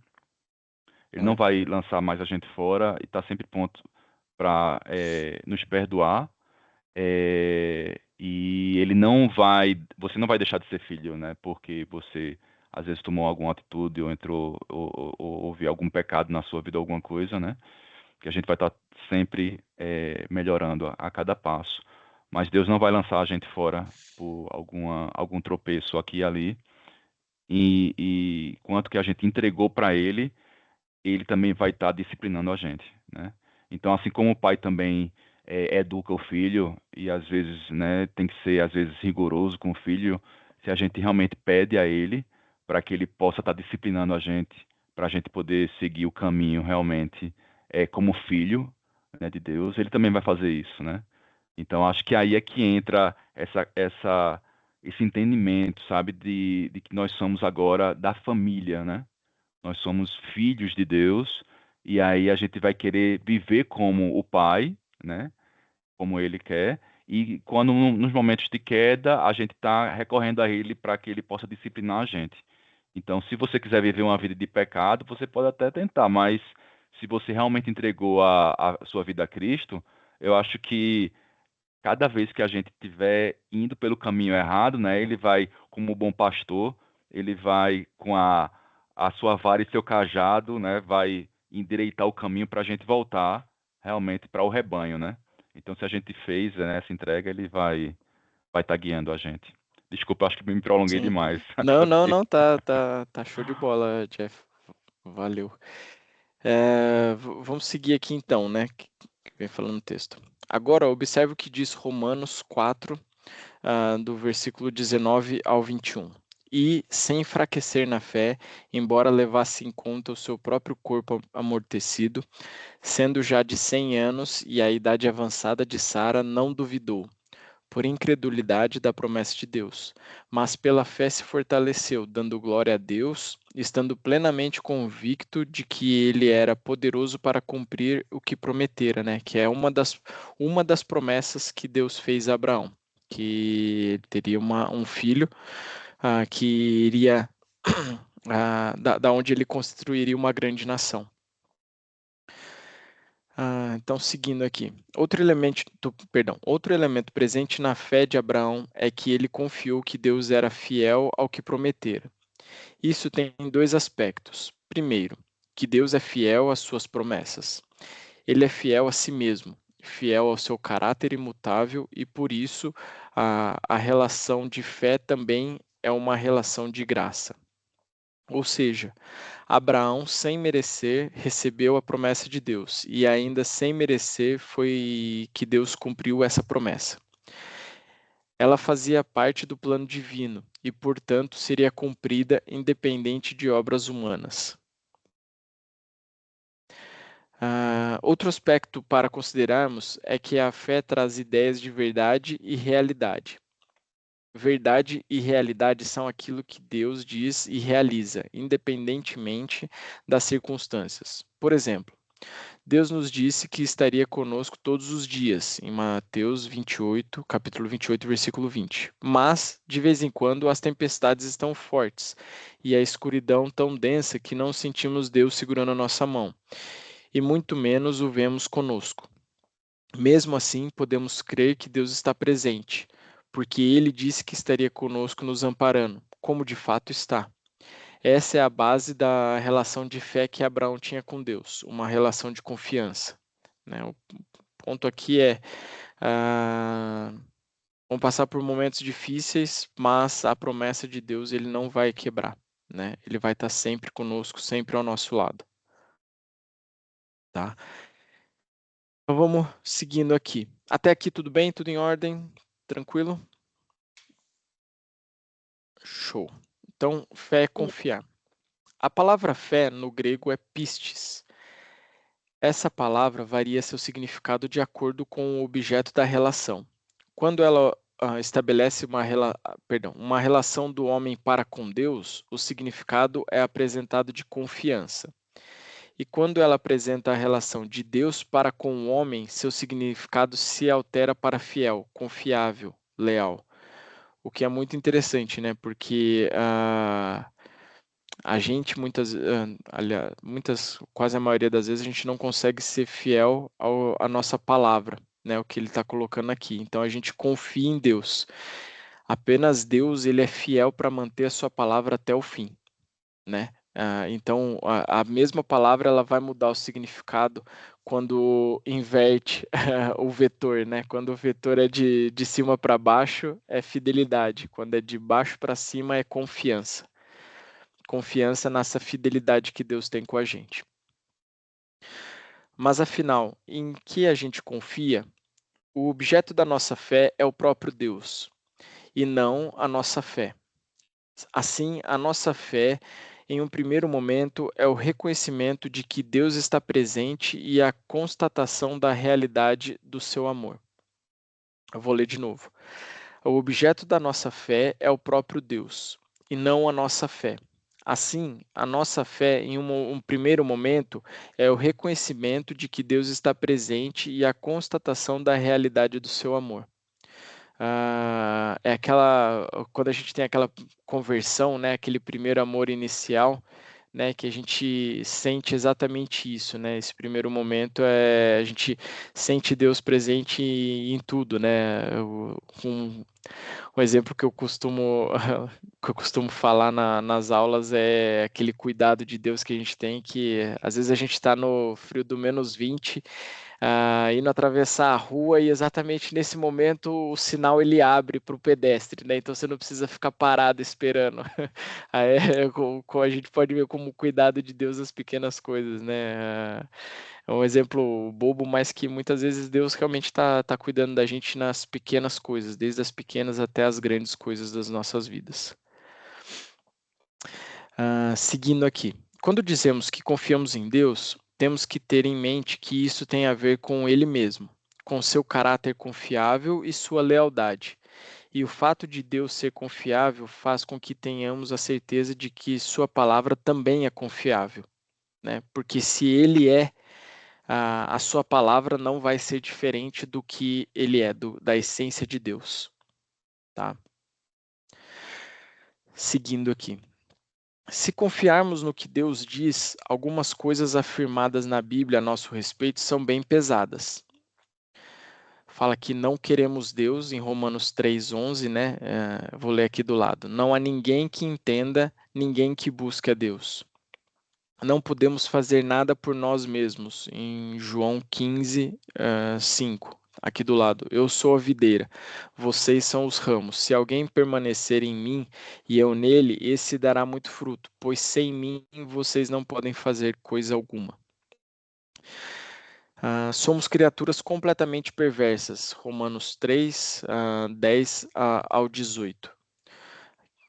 Ele não É, vai lançar mais a gente fora e está sempre pronto para nos perdoar. E ele não vai, você não vai deixar de ser filho, né? Porque você às vezes tomou alguma atitude ou entrou ou houve algum pecado na sua vida, alguma coisa, né? Que a gente vai estar sempre melhorando a cada passo. Mas Deus não vai lançar a gente fora por algum tropeço aqui e ali. E quanto que a gente entregou para Ele, Ele também vai estar disciplinando a gente, né? Então, assim como o pai também educa o filho e às vezes, né, tem que ser às vezes rigoroso com o filho, se a gente realmente pede a Ele para que Ele possa estar disciplinando a gente, para a gente poder seguir o caminho realmente como filho, né, de Deus, Ele também vai fazer isso, né? Então, acho que aí é que entra esse entendimento, sabe, de que nós somos agora da família, né? Nós somos filhos de Deus e aí a gente vai querer viver como o Pai, né? Como Ele quer. E quando nos momentos de queda, a gente está recorrendo a Ele para que Ele possa disciplinar a gente. Então, se você quiser viver uma vida de pecado, você pode até tentar, mas se você realmente entregou a sua vida a Cristo, eu acho que cada vez que a gente estiver indo pelo caminho errado, né, ele vai, como bom pastor, ele vai com a sua vara e seu cajado, né, vai endireitar o caminho para a gente voltar realmente para o rebanho, né? Então, se a gente fez, né, essa entrega, ele vai estar guiando a gente. Desculpa, acho que me prolonguei sim. demais. Não, não, Aqui. não, tá show de bola, Jeff. Valeu. Vamos seguir aqui então, né? Que vem falando no texto. Agora, observe o que diz Romanos 4, do versículo 19 ao 21. E, sem enfraquecer na fé, embora levasse em conta o seu próprio corpo amortecido, sendo já de 100 anos e a idade avançada de Sara, não duvidou, por incredulidade da promessa de Deus, mas pela fé se fortaleceu, dando glória a Deus, estando plenamente convicto de que ele era poderoso para cumprir o que prometera, né? Que é uma das promessas que Deus fez a Abraão, que ele teria um filho que iria da onde ele construiria uma grande nação. Então, seguindo aqui. Outro elemento presente na fé de Abraão é que ele confiou que Deus era fiel ao que prometera. Isso tem dois aspectos. Primeiro, que Deus é fiel às suas promessas. Ele é fiel a si mesmo, fiel ao seu caráter imutável e, por isso, a relação de fé também é uma relação de graça. Ou seja, Abraão, sem merecer, recebeu a promessa de Deus, e ainda sem merecer foi que Deus cumpriu essa promessa. Ela fazia parte do plano divino e, portanto, seria cumprida independente de obras humanas. Outro aspecto para considerarmos é que a fé traz ideias de verdade e realidade. Verdade e realidade são aquilo que Deus diz e realiza, independentemente das circunstâncias. Por exemplo, Deus nos disse que estaria conosco todos os dias, em Mateus 28, capítulo 28, versículo 20. Mas, de vez em quando, as tempestades estão fortes e a escuridão tão densa que não sentimos Deus segurando a nossa mão, e muito menos o vemos conosco. Mesmo assim, podemos crer que Deus está presente, porque Ele disse que estaria conosco nos amparando, como de fato está. Essa é a base da relação de fé que Abraão tinha com Deus, uma relação de confiança, né? O ponto aqui é, vamos passar por momentos difíceis, mas a promessa de Deus ele não vai quebrar, né? Ele vai estar sempre conosco, sempre ao nosso lado, tá? Então vamos seguindo aqui. Até aqui tudo bem? Tudo em ordem? Tranquilo? Show. Então, fé é confiar. A palavra fé no grego é pistis. Essa palavra varia seu significado de acordo com o objeto da relação. Quando ela estabelece uma relação do homem para com Deus, o significado é apresentado de confiança. E quando ela apresenta a relação de Deus para com o homem, seu significado se altera para fiel, confiável, leal. O que é muito interessante, né? Porque a gente quase a maioria das vezes a gente não consegue ser fiel à nossa palavra, né? O que ele está colocando aqui. Então a gente confia em Deus. Apenas Deus ele é fiel para manter a sua palavra até o fim, né? Então a mesma palavra ela vai mudar o significado quando inverte o vetor, né? Quando o vetor é de cima para baixo é fidelidade, quando é de baixo para cima é confiança. Confiança nessa fidelidade que Deus tem com a gente. Mas afinal, em que a gente confia? O objeto da nossa fé é o próprio Deus e não a nossa fé. Assim, a nossa fé, em um primeiro momento, é o reconhecimento de que Deus está presente e a constatação da realidade do seu amor. Eu vou ler de novo. O objeto da nossa fé é o próprio Deus e não a nossa fé. Assim, a nossa fé, em um primeiro momento, é o reconhecimento de que Deus está presente e a constatação da realidade do seu amor. É quando a gente tem aquela conversão, né, aquele primeiro amor inicial, né, que a gente sente exatamente isso, né? Esse primeiro momento a gente sente Deus presente em tudo, né? Um exemplo que eu costumo que eu costumo falar nas aulas é aquele cuidado de Deus que a gente tem, que às vezes a gente está no frio do -20, indo atravessar a rua e exatamente nesse momento o sinal ele abre para o pedestre, né? Então você não precisa ficar parado esperando. A gente pode ver como o cuidado de Deus as pequenas coisas, né? É um exemplo bobo, mas que muitas vezes Deus realmente está cuidando da gente nas pequenas coisas, desde as pequenas até as grandes coisas das nossas vidas. Seguindo aqui. Quando dizemos que confiamos em Deus, temos que ter em mente que isso tem a ver com Ele mesmo, com seu caráter confiável e sua lealdade. E o fato de Deus ser confiável faz com que tenhamos a certeza de que sua palavra também é confiável, né? Porque se Ele é, a sua palavra não vai ser diferente do que Ele é, da essência de Deus, tá? Seguindo aqui. Se confiarmos no que Deus diz, algumas coisas afirmadas na Bíblia a nosso respeito são bem pesadas. Fala que não queremos Deus, em Romanos 3,11, né? Vou ler aqui do lado. Não há ninguém que entenda, ninguém que busque a Deus. Não podemos fazer nada por nós mesmos, em João 15, 5. Aqui do lado, eu sou a videira, vocês são os ramos. Se alguém permanecer em mim e eu nele, esse dará muito fruto, pois sem mim vocês não podem fazer coisa alguma. Somos criaturas completamente perversas. Romanos 3, 10 ao 18.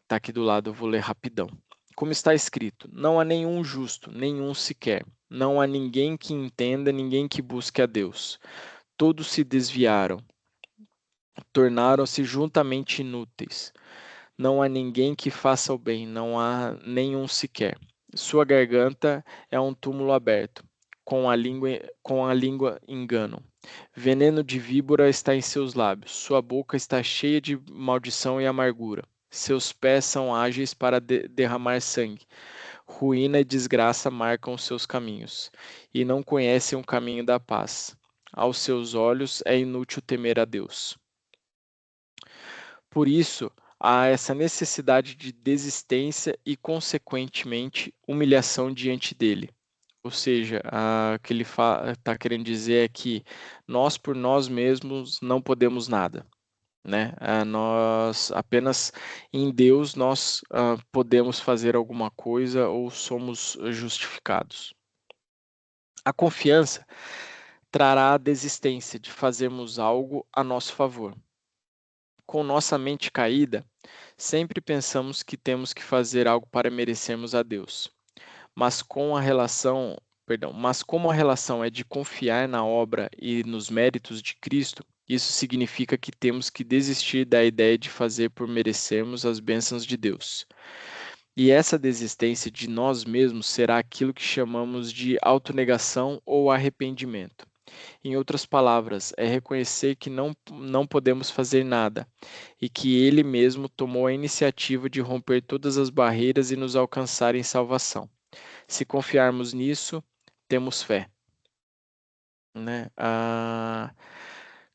Está aqui do lado, eu vou ler rapidão. Como está escrito, não há nenhum justo, nenhum sequer. Não há ninguém que entenda, ninguém que busque a Deus. Todos se desviaram, tornaram-se juntamente inúteis. Não há ninguém que faça o bem, não há nenhum sequer. Sua garganta é um túmulo aberto, com a língua enganam. Veneno de víbora está em seus lábios, sua boca está cheia de maldição e amargura. Seus pés são ágeis para derramar sangue. Ruína e desgraça marcam os seus caminhos, e não conhecem o caminho da paz. Aos seus olhos é inútil temer a Deus. Por isso, há essa necessidade de desistência e, consequentemente, humilhação diante dele. Ou seja, o que ele está querendo dizer é que nós, por nós mesmos, não podemos nada, né? Nós apenas em Deus nós podemos fazer alguma coisa ou somos justificados. A confiança trará a desistência de fazermos algo a nosso favor. Com nossa mente caída, sempre pensamos que temos que fazer algo para merecermos a Deus. Mas com a relação Mas como a relação é de confiar na obra e nos méritos de Cristo, isso significa que temos que desistir da ideia de fazer por merecermos as bênçãos de Deus. E essa desistência de nós mesmos será aquilo que chamamos de autonegação ou arrependimento. Em outras palavras, é reconhecer que não podemos fazer nada e que Ele mesmo tomou a iniciativa de romper todas as barreiras e nos alcançar em salvação. Se confiarmos nisso, temos fé, né? O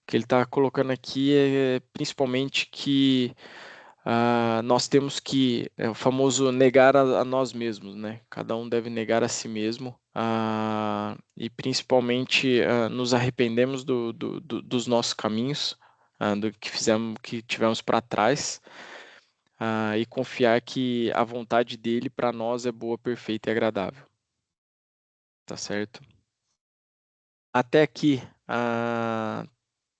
que ele está colocando aqui é principalmente que nós temos que, é o famoso negar a nós mesmos, né? Cada um deve negar a si mesmo e principalmente nos arrependemos dos nossos caminhos, do que fizemos, que tivemos para trás, e confiar que a vontade dele para nós é boa, perfeita e agradável. Tá certo? Até aqui,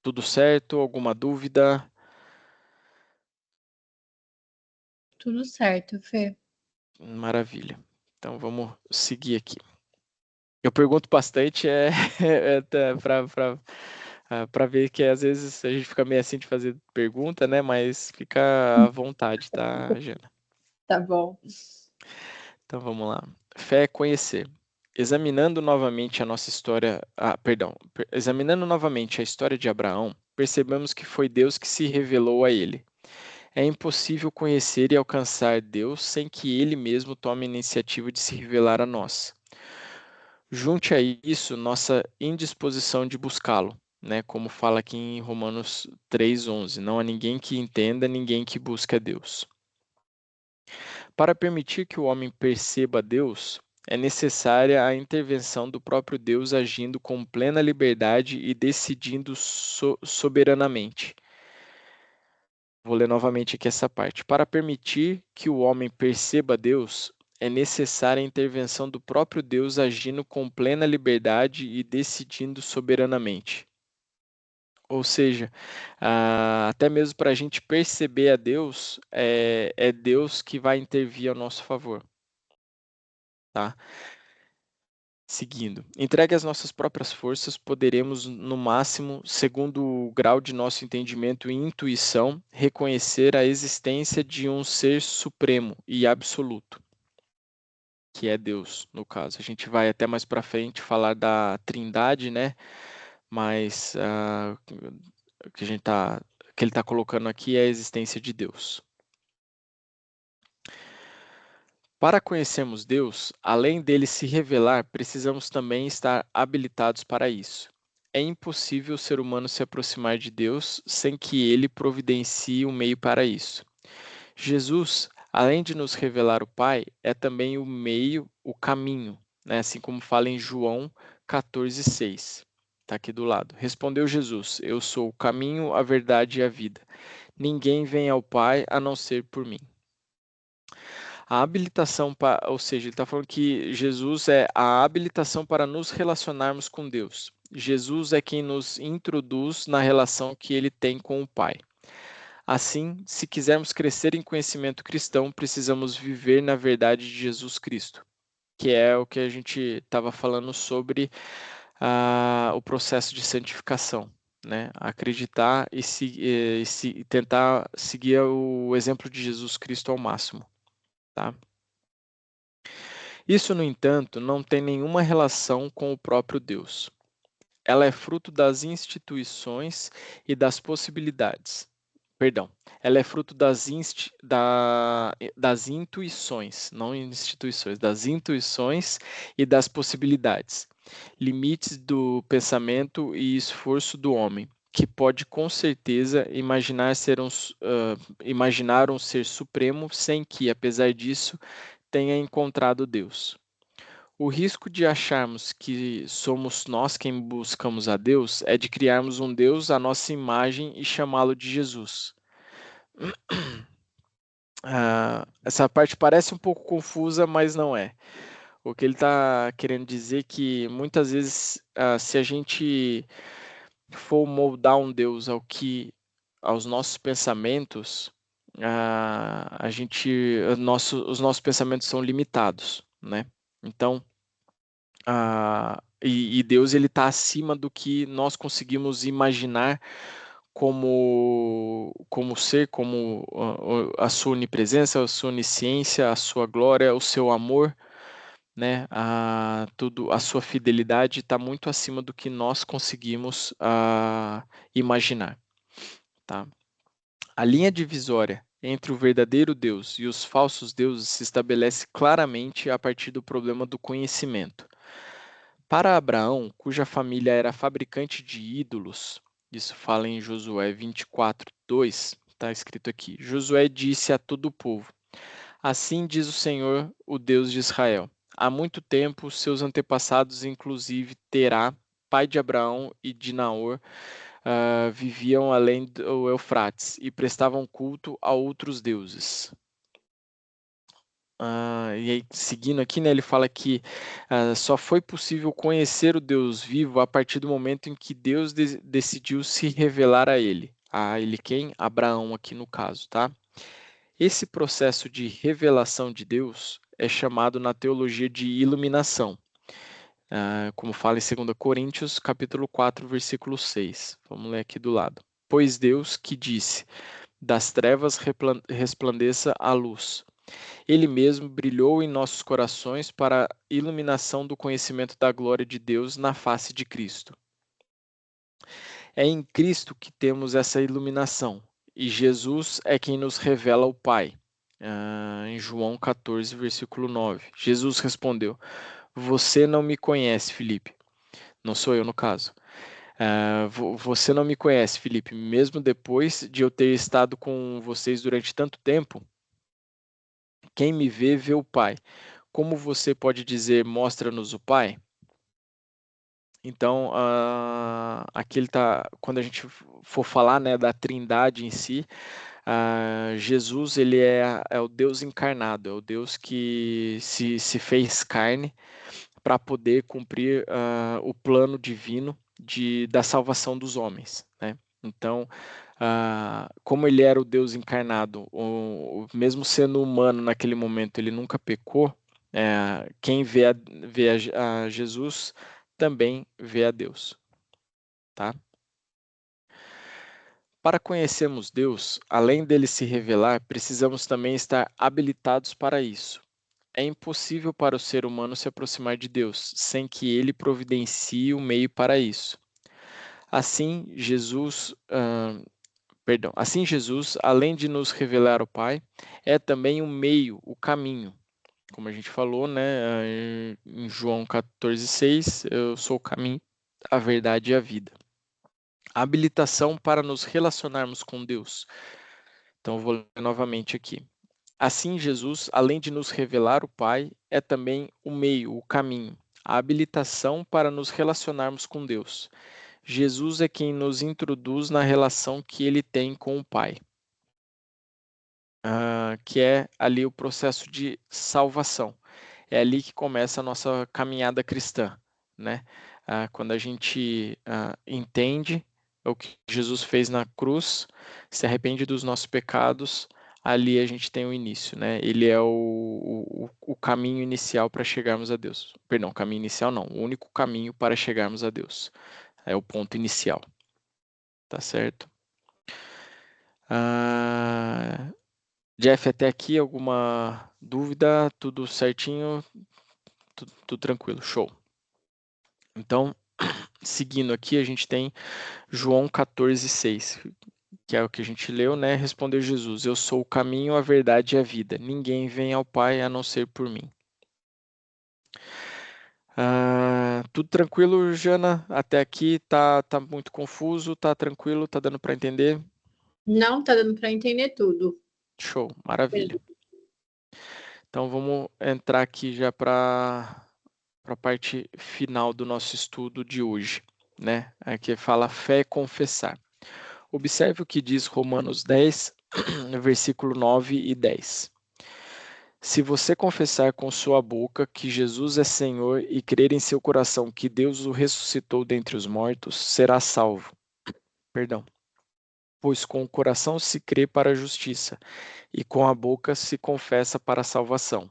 tudo certo? Alguma dúvida? Tudo certo, Fê. Maravilha. Então vamos seguir aqui. Eu pergunto bastante para ver que às vezes a gente fica meio assim de fazer pergunta, né? Mas fica à vontade, tá, Jana? Tá bom. Então vamos lá. Fé é conhecer. Examinando novamente a nossa história, examinando novamente a história de Abraão, percebemos que foi Deus que se revelou a ele. É impossível conhecer e alcançar Deus sem que Ele mesmo tome a iniciativa de se revelar a nós. Junte a isso nossa indisposição de buscá-lo, né? Como fala aqui em Romanos 3:11, não há ninguém que entenda, ninguém que busque a Deus. Para permitir que o homem perceba Deus, é necessária a intervenção do próprio Deus agindo com plena liberdade e decidindo soberanamente. Vou ler novamente aqui essa parte. Para permitir que o homem perceba Deus, é necessária a intervenção do próprio Deus agindo com plena liberdade e decidindo soberanamente. Ou seja, até mesmo para a gente perceber a Deus, é Deus que vai intervir a nosso favor. Tá? Seguindo, entregue às nossas próprias forças, poderemos, no máximo, segundo o grau de nosso entendimento e intuição, reconhecer a existência de um ser supremo e absoluto, que é Deus, no caso. A gente vai até mais para frente falar da Trindade, né? Mas o que que ele está colocando aqui é a existência de Deus. Para conhecermos Deus, além dele se revelar, precisamos também estar habilitados para isso. É impossível o ser humano se aproximar de Deus sem que ele providencie um meio para isso. Jesus, além de nos revelar o Pai, é também o meio, o caminho, né? Assim como fala em João 14,6. Está aqui do lado. Respondeu Jesus: Eu sou o caminho, a verdade e a vida. Ninguém vem ao Pai a não ser por mim. A habilitação, ou seja, ele está falando que Jesus é a habilitação para nos relacionarmos com Deus. Jesus é quem nos introduz na relação que ele tem com o Pai. Assim, se quisermos crescer em conhecimento cristão, precisamos viver na verdade de Jesus Cristo, que é o que a gente estava falando sobre o processo de santificação. Né? Acreditar e tentar seguir o exemplo de Jesus Cristo ao máximo. Tá? Isso, no entanto, não tem nenhuma relação com o próprio Deus. Ela é fruto das instituições e das possibilidades. Perdão, ela é fruto das intuições, não instituições, das intuições e das possibilidades, limites do pensamento e esforço do homem, que pode com certeza imaginar um ser supremo sem que, apesar disso, tenha encontrado Deus. O risco de acharmos que somos nós quem buscamos a Deus é de criarmos um Deus à nossa imagem e chamá-lo de Jesus. Essa parte parece um pouco confusa, mas não é. O que ele está querendo dizer é que muitas vezes, se a gente for moldar um Deus aos nossos pensamentos, os nossos pensamentos são limitados, né? Então, e Deus ele está acima do que nós conseguimos imaginar como ser, como a sua onipresença, a sua onisciência, a sua glória, o seu amor, né? A sua fidelidade está muito acima do que nós conseguimos imaginar, tá? A linha divisória entre o verdadeiro Deus e os falsos deuses se estabelece claramente a partir do problema do conhecimento. Para Abraão, cuja família era fabricante de ídolos, isso fala em Josué 24:2, está escrito aqui. Josué disse a todo o povo: Assim diz o Senhor, o Deus de Israel: Há muito tempo, seus antepassados, inclusive Terá, pai de Abraão e de Naor, viviam além do Eufrates e prestavam culto a outros deuses. E aí, seguindo aqui, né, ele fala que só foi possível conhecer o Deus vivo a partir do momento em que Deus decidiu se revelar a ele. A ele quem? Abraão aqui no caso, tá? Esse processo de revelação de Deus é chamado na teologia de iluminação, como fala em 2 Coríntios, capítulo 4, versículo 6. Vamos ler aqui do lado. Pois Deus que disse, das trevas resplandeça a luz. Ele mesmo brilhou em nossos corações para a iluminação do conhecimento da glória de Deus na face de Cristo. É em Cristo que temos essa iluminação, e Jesus é quem nos revela o Pai. Em João 14, versículo 9. Jesus respondeu: Você não me conhece, Filipe. Não sou eu, no caso. Você não me conhece, Filipe, mesmo depois de eu ter estado com vocês durante tanto tempo. Quem me vê, vê o Pai. Como você pode dizer, mostra-nos o Pai? Então, aqui ele tá, quando a gente for falar, né, da Trindade em si, Jesus ele é o Deus encarnado, é o Deus que se fez carne para poder cumprir o plano divino da salvação dos homens, né? Então, como ele era o Deus encarnado, mesmo sendo humano naquele momento, ele nunca pecou. Quem vê a Jesus também vê a Deus, tá? Para conhecermos Deus, além dele se revelar, precisamos também estar habilitados para isso. É impossível para o ser humano se aproximar de Deus sem que ele providencie o meio para isso. Assim, Jesus, além de nos revelar o Pai, é também o meio, o caminho. Como a gente falou, né, em João 14:6, eu sou o caminho, a verdade e a vida. A habilitação para nos relacionarmos com Deus. Então, eu vou ler novamente aqui. Assim, Jesus, além de nos revelar o Pai, é também o meio, o caminho, a habilitação para nos relacionarmos com Deus. Jesus é quem nos introduz na relação que ele tem com o Pai, que é ali o processo de salvação. É ali que começa a nossa caminhada cristã, né? Quando a gente entende o que Jesus fez na cruz, se arrepende dos nossos pecados, ali a gente tem o início, né? Ele é o caminho inicial para chegarmos a Deus. Perdão, caminho inicial não, o único caminho para chegarmos a Deus. É o ponto inicial, tá certo? Jeff, até aqui alguma dúvida? Tudo certinho? Tudo tranquilo, show. Então, seguindo aqui, a gente tem João 14:6, que é o que a gente leu, né? Respondeu Jesus: Eu sou o caminho, a verdade e a vida. Ninguém vem ao Pai a não ser por mim. Tudo tranquilo, Jana? Até aqui tá muito confuso? Tá tranquilo? Tá dando para entender? Não, tá dando para entender tudo. Show, maravilha. Então vamos entrar aqui já para a parte final do nosso estudo de hoje, né? Aqui fala fé e confessar. Observe o que diz Romanos 10, versículo 9 e 10. Se você confessar com sua boca que Jesus é Senhor e crer em seu coração que Deus o ressuscitou dentre os mortos, será salvo. Perdão. Pois com o coração se crê para a justiça e com a boca se confessa para a salvação.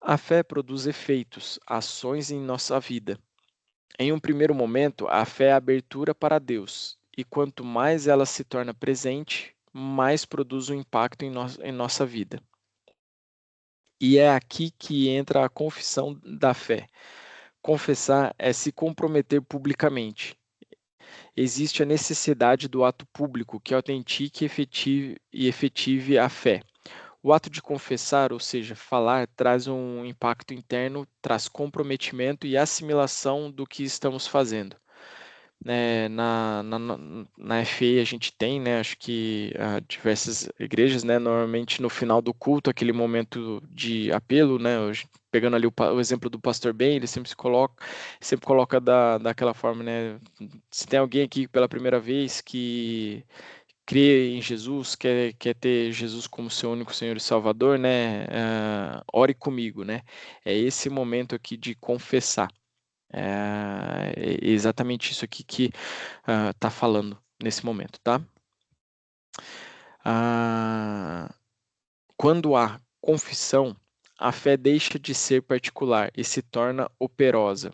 A fé produz efeitos, ações em nossa vida. Em um primeiro momento, a fé é a abertura para Deus, e quanto mais ela se torna presente, mais produz um impacto em nossa vida. E é aqui que entra a confissão da fé. Confessar é se comprometer publicamente. Existe a necessidade do ato público que autentique e efetive a fé. O ato de confessar, ou seja, falar, traz um impacto interno, traz comprometimento e assimilação do que estamos fazendo. Na FE a gente tem, né, acho que diversas igrejas, né, normalmente no final do culto, aquele momento de apelo, né, pegando ali o exemplo do pastor Ben, ele sempre coloca daquela forma, né, se tem alguém aqui pela primeira vez que crê em Jesus, quer ter Jesus como seu único Senhor e Salvador, né, ore comigo, né, é esse momento aqui de confessar. É exatamente isso aqui que está falando nesse momento, tá? Quando há confissão, a fé deixa de ser particular e se torna operosa,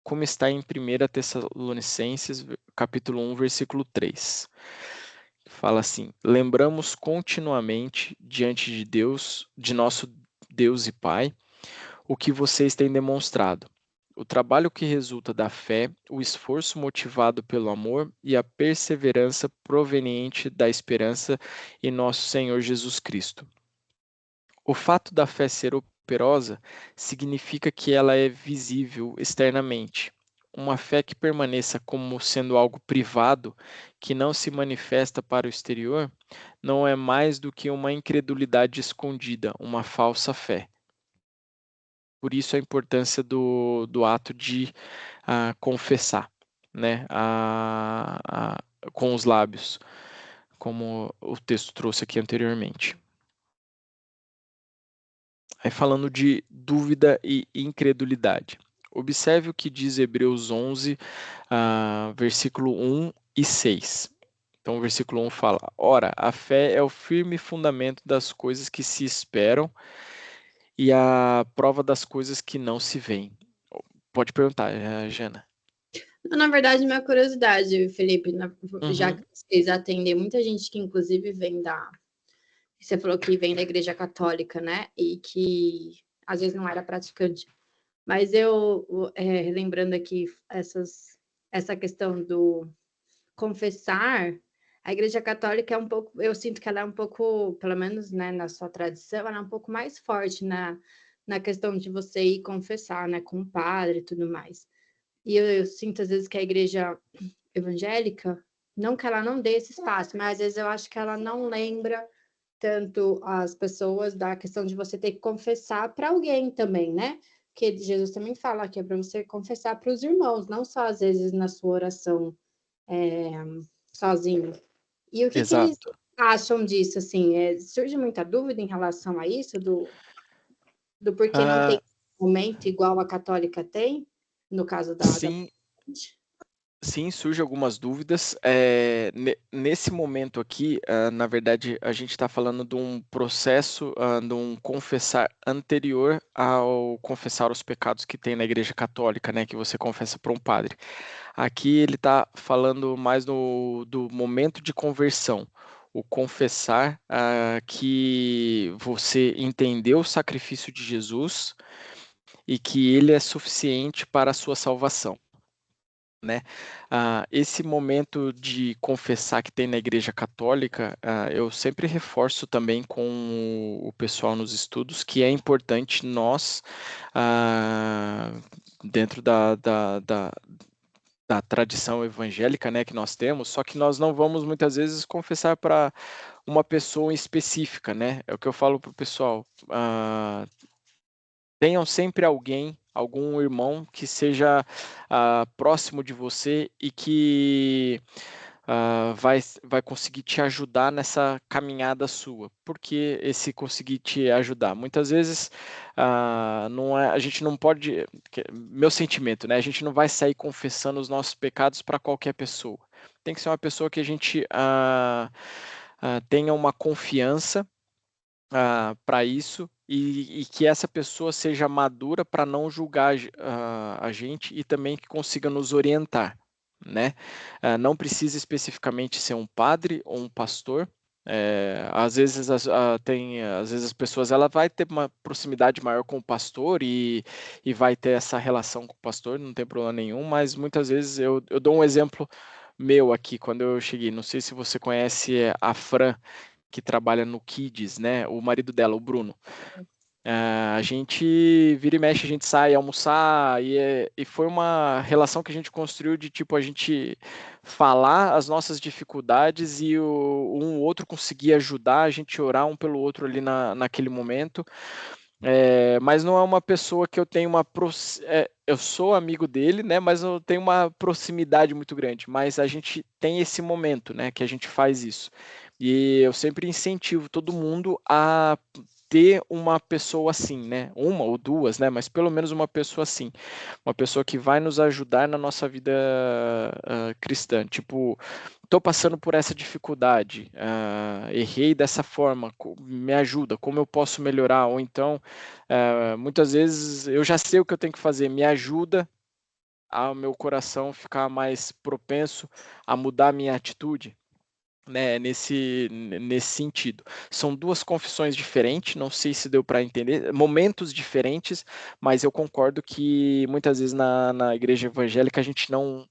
como está em 1 Tessalonicenses, capítulo 1, versículo 3. Fala assim: lembramos continuamente diante de Deus, de nosso Deus e Pai, o que vocês têm demonstrado. O trabalho que resulta da fé, o esforço motivado pelo amor e a perseverança proveniente da esperança em nosso Senhor Jesus Cristo. O fato da fé ser operosa significa que ela é visível externamente. Uma fé que permaneça como sendo algo privado, que não se manifesta para o exterior, não é mais do que uma incredulidade escondida, uma falsa fé. Por isso a importância do ato de confessar, né, com os lábios, como o texto trouxe aqui anteriormente. Aí falando de dúvida e incredulidade. Observe o que diz Hebreus 11, versículo 1 e 6. Então, o versículo 1 fala: ora, a fé é o firme fundamento das coisas que se esperam e a prova das coisas que não se veem. Pode perguntar, Jana. Na verdade, minha curiosidade, Felipe, já Uhum. que vocês atendem muita gente que inclusive vem você falou que vem da Igreja Católica, né? E que às vezes não era praticante. Mas eu, lembrando aqui essa questão do confessar, a Igreja Católica é um pouco, eu sinto que ela é um pouco, pelo menos, né, na sua tradição, ela é um pouco mais forte na questão de você ir confessar, né, com o padre e tudo mais. E eu sinto às vezes que a igreja evangélica, não que ela não dê esse espaço, mas às vezes eu acho que ela não lembra tanto as pessoas da questão de você ter que confessar para alguém também, né? Que Jesus também fala que é para você confessar para os irmãos, não só às vezes na sua oração sozinho. E o que eles Exato. acham disso, assim? Surge muita dúvida em relação a isso, do porquê não tem Ah, momento igual a católica tem, no caso da sim, sim, surgem algumas dúvidas. Nesse momento aqui, na verdade, a gente está falando de um processo, de um confessar anterior ao confessar os pecados que tem na Igreja Católica, né, que você confessa para um padre. Aqui ele está falando mais do momento de conversão. O confessar que você entendeu o sacrifício de Jesus e que ele é suficiente para a sua salvação, né? Esse momento de confessar que tem na Igreja Católica, eu sempre reforço também com o pessoal nos estudos que é importante nós, dentro da tradição evangélica, né, que nós temos, só que nós não vamos muitas vezes confessar para uma pessoa específica, né? É o que eu falo para o pessoal. Tenham sempre alguém, algum irmão que seja próximo de você e que vai conseguir te ajudar nessa caminhada sua. Por que esse conseguir te ajudar? Muitas vezes não é, a gente não pode, meu sentimento, né? A gente não vai sair confessando os nossos pecados para qualquer pessoa. Tem que ser uma pessoa que a gente tenha uma confiança para isso e que essa pessoa seja madura para não julgar a gente e também que consiga nos orientar, né? Não precisa especificamente ser um padre ou um pastor. Às vezes às vezes as pessoas ela vai ter uma proximidade maior com o pastor e vai ter essa relação com o pastor, não tem problema nenhum, mas muitas vezes eu dou um exemplo meu aqui, quando eu cheguei, não sei se você conhece a Fran, que trabalha no Kids, né? O marido dela, o Bruno. A gente vira e mexe, a gente sai almoçar, e foi uma relação que a gente construiu de tipo a gente falar as nossas dificuldades e um outro conseguir ajudar, a gente orar um pelo outro ali naquele momento. Mas não é uma pessoa que eu tenho eu sou amigo dele, né? Mas eu tenho uma proximidade muito grande. Mas a gente tem esse momento, né? Que a gente faz isso. E eu sempre incentivo todo mundo a ter uma pessoa assim, né? Uma ou duas, né? Mas pelo menos uma pessoa assim, uma pessoa que vai nos ajudar na nossa vida cristã. Tipo, estou passando por essa dificuldade, errei dessa forma, me ajuda, como eu posso melhorar? Ou então, muitas vezes eu já sei o que eu tenho que fazer, me ajuda ao meu coração ficar mais propenso a mudar a minha atitude, né, nesse sentido. São duas confissões diferentes, não sei se deu para entender, momentos diferentes, mas eu concordo que muitas vezes na igreja evangélica a gente não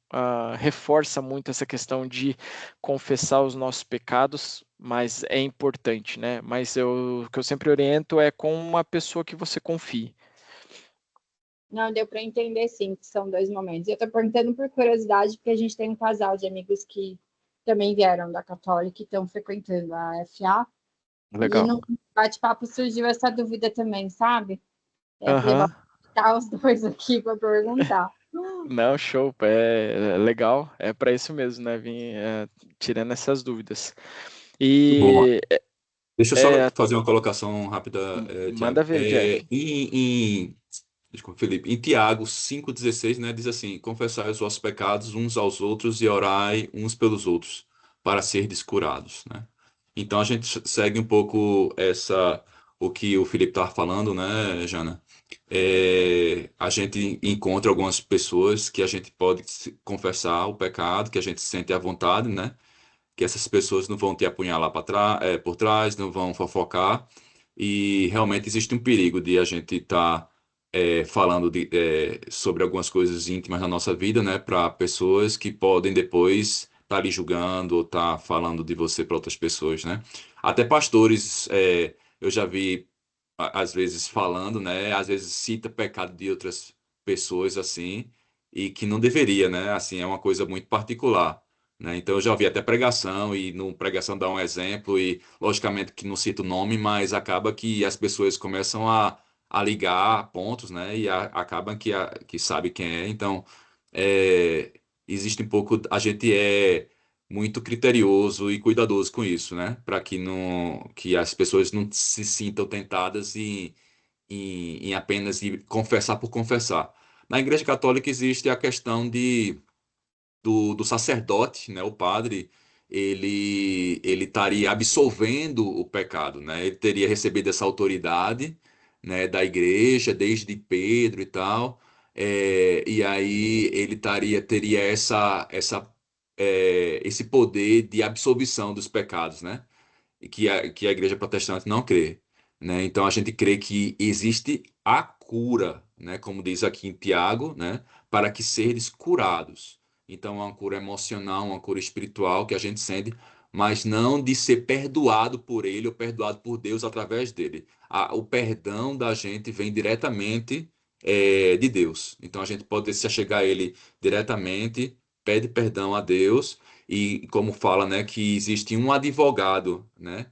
reforça muito essa questão de confessar os nossos pecados, mas é importante, né? Mas o que eu sempre oriento é com uma pessoa que você confie. Não, deu para entender sim, que são dois momentos. Eu estou perguntando por curiosidade, porque a gente tem um casal de amigos que também vieram da Católica e estão frequentando a FA. E Legal. no bate-papo surgiu essa dúvida também, sabe? Falei, vou Aham. ficar os dois aqui para perguntar. Não, show, é legal, é para isso mesmo, né? Vim tirando essas dúvidas. Muito bom. E Deixa eu só é, fazer uma colocação rápida, manda Tiago. ver, Jeff. Desculpa, Felipe, em Tiago 5,16, né, diz assim: confessai os vossos pecados uns aos outros e orai uns pelos outros, para serdes curados, né? Então a gente segue um pouco o que o Felipe estava falando, né, Jana? A gente encontra algumas pessoas que a gente pode confessar o pecado, que a gente sente à vontade, né? Que essas pessoas não vão te apunhalar por trás, não vão fofocar, e realmente existe um perigo de a gente estar falando sobre algumas coisas íntimas da nossa vida, né, para pessoas que podem depois estar lhe julgando ou estar falando de você para outras pessoas, né? Até pastores, eu já vi às vezes falando, né, às vezes cita pecado de outras pessoas assim, e que não deveria, né? Assim, é uma coisa muito particular, né? Então eu já ouvi até pregação e no pregação dá um exemplo e logicamente que não cita o nome, mas acaba que as pessoas começam a ligar pontos, né? E acabam que sabe quem é. Então existe um pouco, a gente é muito criterioso e cuidadoso com isso, né? Para que as pessoas não se sintam tentadas em apenas confessar por confessar. Na Igreja Católica existe a questão do sacerdote, né, o padre, ele estaria absolvendo o pecado, né? Ele teria recebido essa autoridade, né, da igreja desde Pedro e tal, e aí ele teria esse poder de absolvição dos pecados, né? E que a igreja protestante não crê, né? Então a gente crê que existe a cura, né? Como diz aqui em Tiago, né? Para que seres curados. Então é uma cura emocional, uma cura espiritual que a gente sente, mas não de ser perdoado por ele ou perdoado por Deus através dele. O perdão da gente vem diretamente de Deus. Então a gente pode se achegar a ele diretamente, pede perdão a Deus e como fala, né, que existe um advogado, né?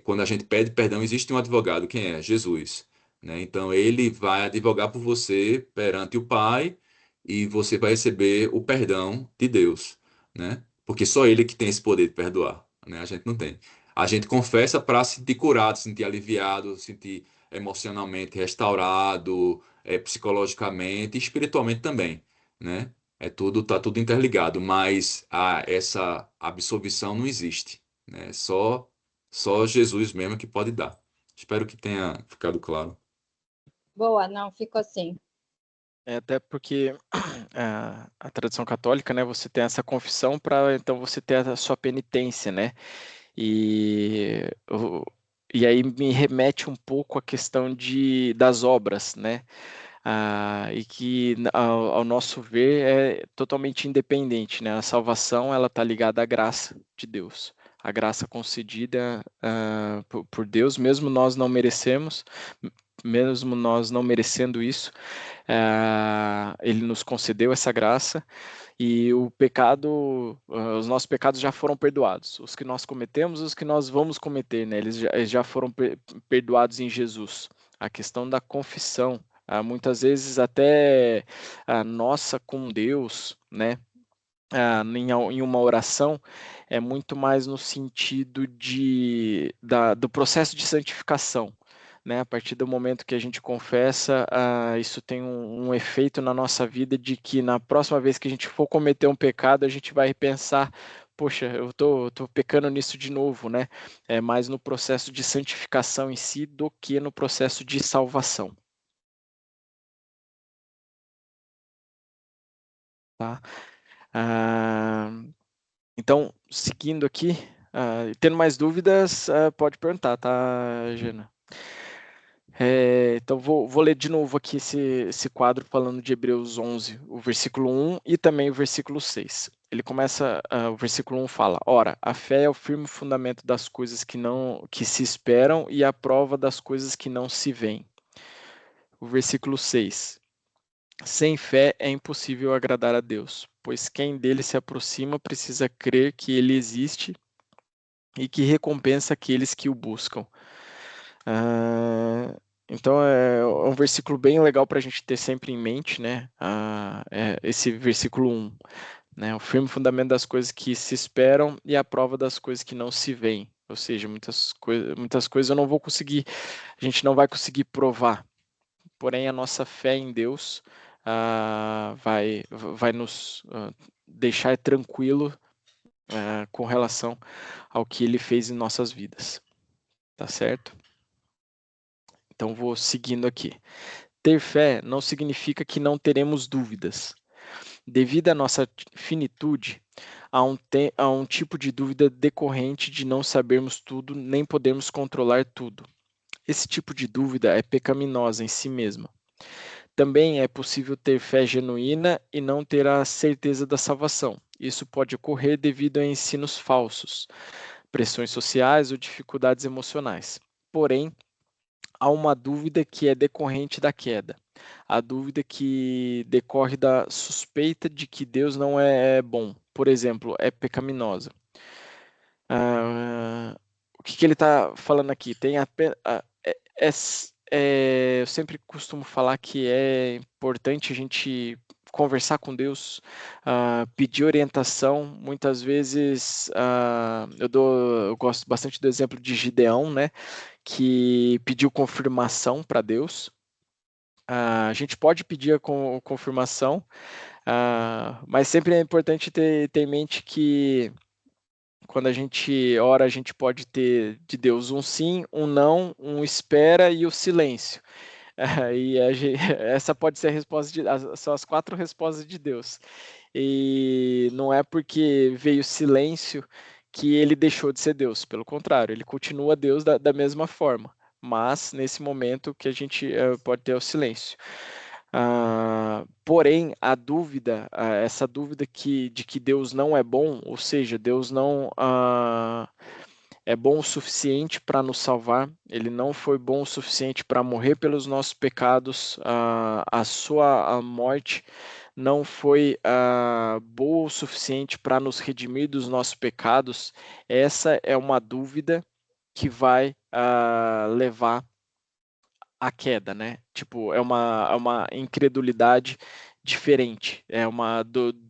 Quando a gente pede perdão, existe um advogado. Quem é? Jesus, né? Então ele vai advogar por você perante o Pai e você vai receber o perdão de Deus, né? Porque só ele que tem esse poder de perdoar, né? A gente não tem. A gente confessa para se sentir curado, se sentir aliviado, se sentir emocionalmente restaurado, psicologicamente e espiritualmente também, né? Tá tudo interligado, mas essa absolvição não existe, né? Só Jesus mesmo que pode dar. Espero que tenha ficado claro. Boa, não, ficou assim. Até porque a tradição católica, né, você tem essa confissão para então você ter a sua penitência, né? E, e aí me remete um pouco à questão das obras, né? E que, ao nosso ver, é totalmente independente, né? A salvação, ela está ligada à graça de Deus. A graça concedida por Deus, mesmo nós não merecemos, mesmo nós não merecendo isso, ele nos concedeu essa graça e o pecado, os nossos pecados já foram perdoados. Os que nós cometemos, os que nós vamos cometer, né? Eles já foram perdoados em Jesus. A questão da confissão, muitas vezes até a nossa com Deus, né? Em uma oração é muito mais no sentido do processo de santificação, né? A partir do momento que a gente confessa, isso tem um efeito na nossa vida de que na próxima vez que a gente for cometer um pecado, a gente vai pensar, poxa, eu tô pecando nisso de novo, né? É mais no processo de santificação em si do que no processo de salvação, tá? Ah, Então, seguindo aqui, tendo mais dúvidas, pode perguntar, tá, Jana? Então, vou ler de novo aqui esse quadro falando de Hebreus 11, o versículo 1 e também o versículo 6. Ele começa, o versículo 1 fala: Ora, a fé é o firme fundamento das coisas que se esperam e a prova das coisas que não se veem. O versículo 6: Sem fé é impossível agradar a Deus, pois quem dele se aproxima precisa crer que ele existe e que recompensa aqueles que o buscam. Então é um versículo bem legal para a gente ter sempre em mente, né? Esse versículo 1, né? O firme fundamento das coisas que se esperam e a prova das coisas que não se veem. Ou seja, muitas coisas eu não vou conseguir, a gente não vai conseguir provar. Porém, a nossa fé em Deus vai nos deixar tranquilo com relação ao que Ele fez em nossas vidas. Tá certo? Então vou seguindo aqui. Ter fé não significa que não teremos dúvidas. Devido à nossa finitude, há um tipo de dúvida decorrente de não sabermos tudo nem podermos controlar tudo. Esse tipo de dúvida é pecaminosa em si mesma. Também é possível ter fé genuína e não ter a certeza da salvação. Isso pode ocorrer devido a ensinos falsos, pressões sociais ou dificuldades emocionais. Porém, há uma dúvida que é decorrente da queda. A dúvida que decorre da suspeita de que Deus não é bom, por exemplo, é pecaminosa. O que ele está falando aqui? Eu sempre costumo falar que é importante a gente conversar com Deus, pedir orientação. Muitas vezes eu gosto bastante do exemplo de Gideão, né? Que pediu confirmação para Deus. A gente pode pedir a confirmação, mas sempre é importante ter em mente que quando a gente ora, a gente pode ter de Deus um sim, um não, um espera e o silêncio. Essa pode ser a resposta são as 4 respostas de Deus. E não é porque veio silêncio que ele deixou de ser Deus. Pelo contrário, ele continua Deus da mesma forma. Mas nesse momento que a gente pode ter o silêncio. Porém, a dúvida, essa dúvida de que Deus não é bom, ou seja, Deus não é bom o suficiente para nos salvar, ele não foi bom o suficiente para morrer pelos nossos pecados, a sua morte não foi boa o suficiente para nos redimir dos nossos pecados. Essa é uma dúvida que vai levar à queda, né? Tipo, é uma incredulidade diferente,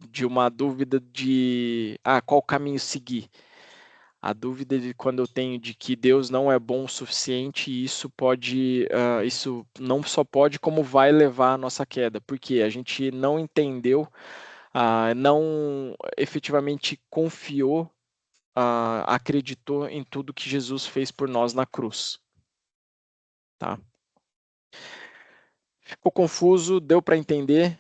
de uma dúvida de qual caminho seguir. A dúvida de quando eu tenho de que Deus não é bom o suficiente, e isso não só pode, como vai levar à nossa queda, porque a gente não entendeu, não efetivamente confiou, acreditou em tudo que Jesus fez por nós na cruz. tá? Ficou confuso? Deu para entender?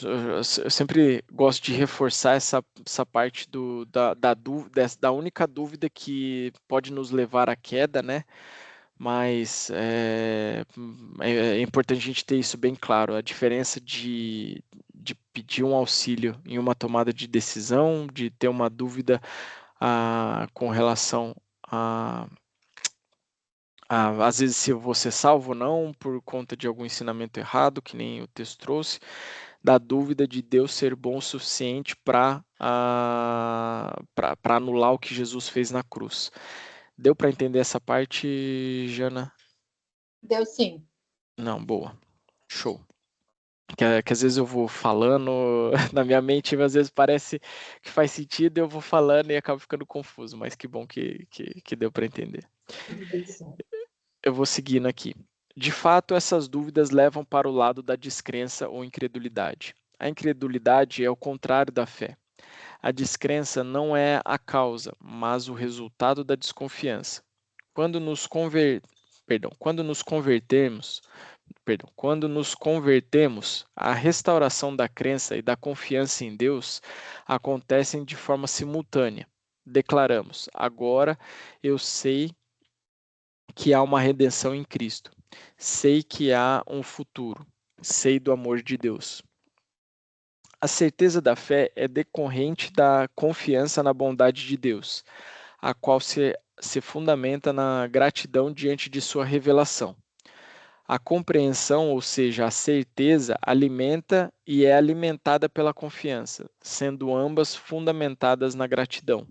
Eu sempre gosto de reforçar essa parte da única dúvida que pode nos levar à queda, né? Mas é importante a gente ter isso bem claro, a diferença de pedir um auxílio em uma tomada de decisão, de ter uma dúvida com relação às vezes se eu vou ser salvo ou não, por conta de algum ensinamento errado, que nem o texto trouxe, da dúvida de Deus ser bom o suficiente para anular o que Jesus fez na cruz. Deu para entender essa parte, Jana? Deu sim. Não, boa. Show. Que às vezes eu vou falando na minha mente, às vezes parece que faz sentido, eu vou falando e acabo ficando confuso, mas que bom que deu para entender. Eu vou seguindo aqui. De fato, essas dúvidas levam para o lado da descrença ou incredulidade. A incredulidade é o contrário da fé. A descrença não é a causa, mas o resultado da desconfiança. Quando nos convertemos, a restauração da crença e da confiança em Deus acontecem de forma simultânea. Declaramos: agora eu sei que há uma redenção em Cristo. Sei que há um futuro. Sei do amor de Deus. A certeza da fé é decorrente da confiança na bondade de Deus, a qual se fundamenta na gratidão diante de sua revelação. A compreensão, ou seja, a certeza, alimenta e é alimentada pela confiança, sendo ambas fundamentadas na gratidão.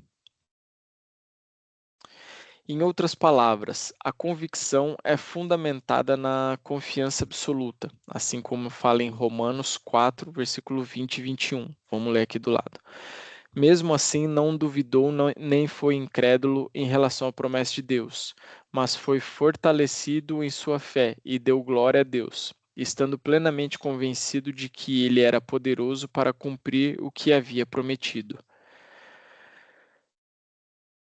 Em outras palavras, a convicção é fundamentada na confiança absoluta, assim como fala em Romanos 4, versículo 20 e 21. Vamos ler aqui do lado. Mesmo assim, não duvidou nem foi incrédulo em relação à promessa de Deus, mas foi fortalecido em sua fé e deu glória a Deus, estando plenamente convencido de que ele era poderoso para cumprir o que havia prometido.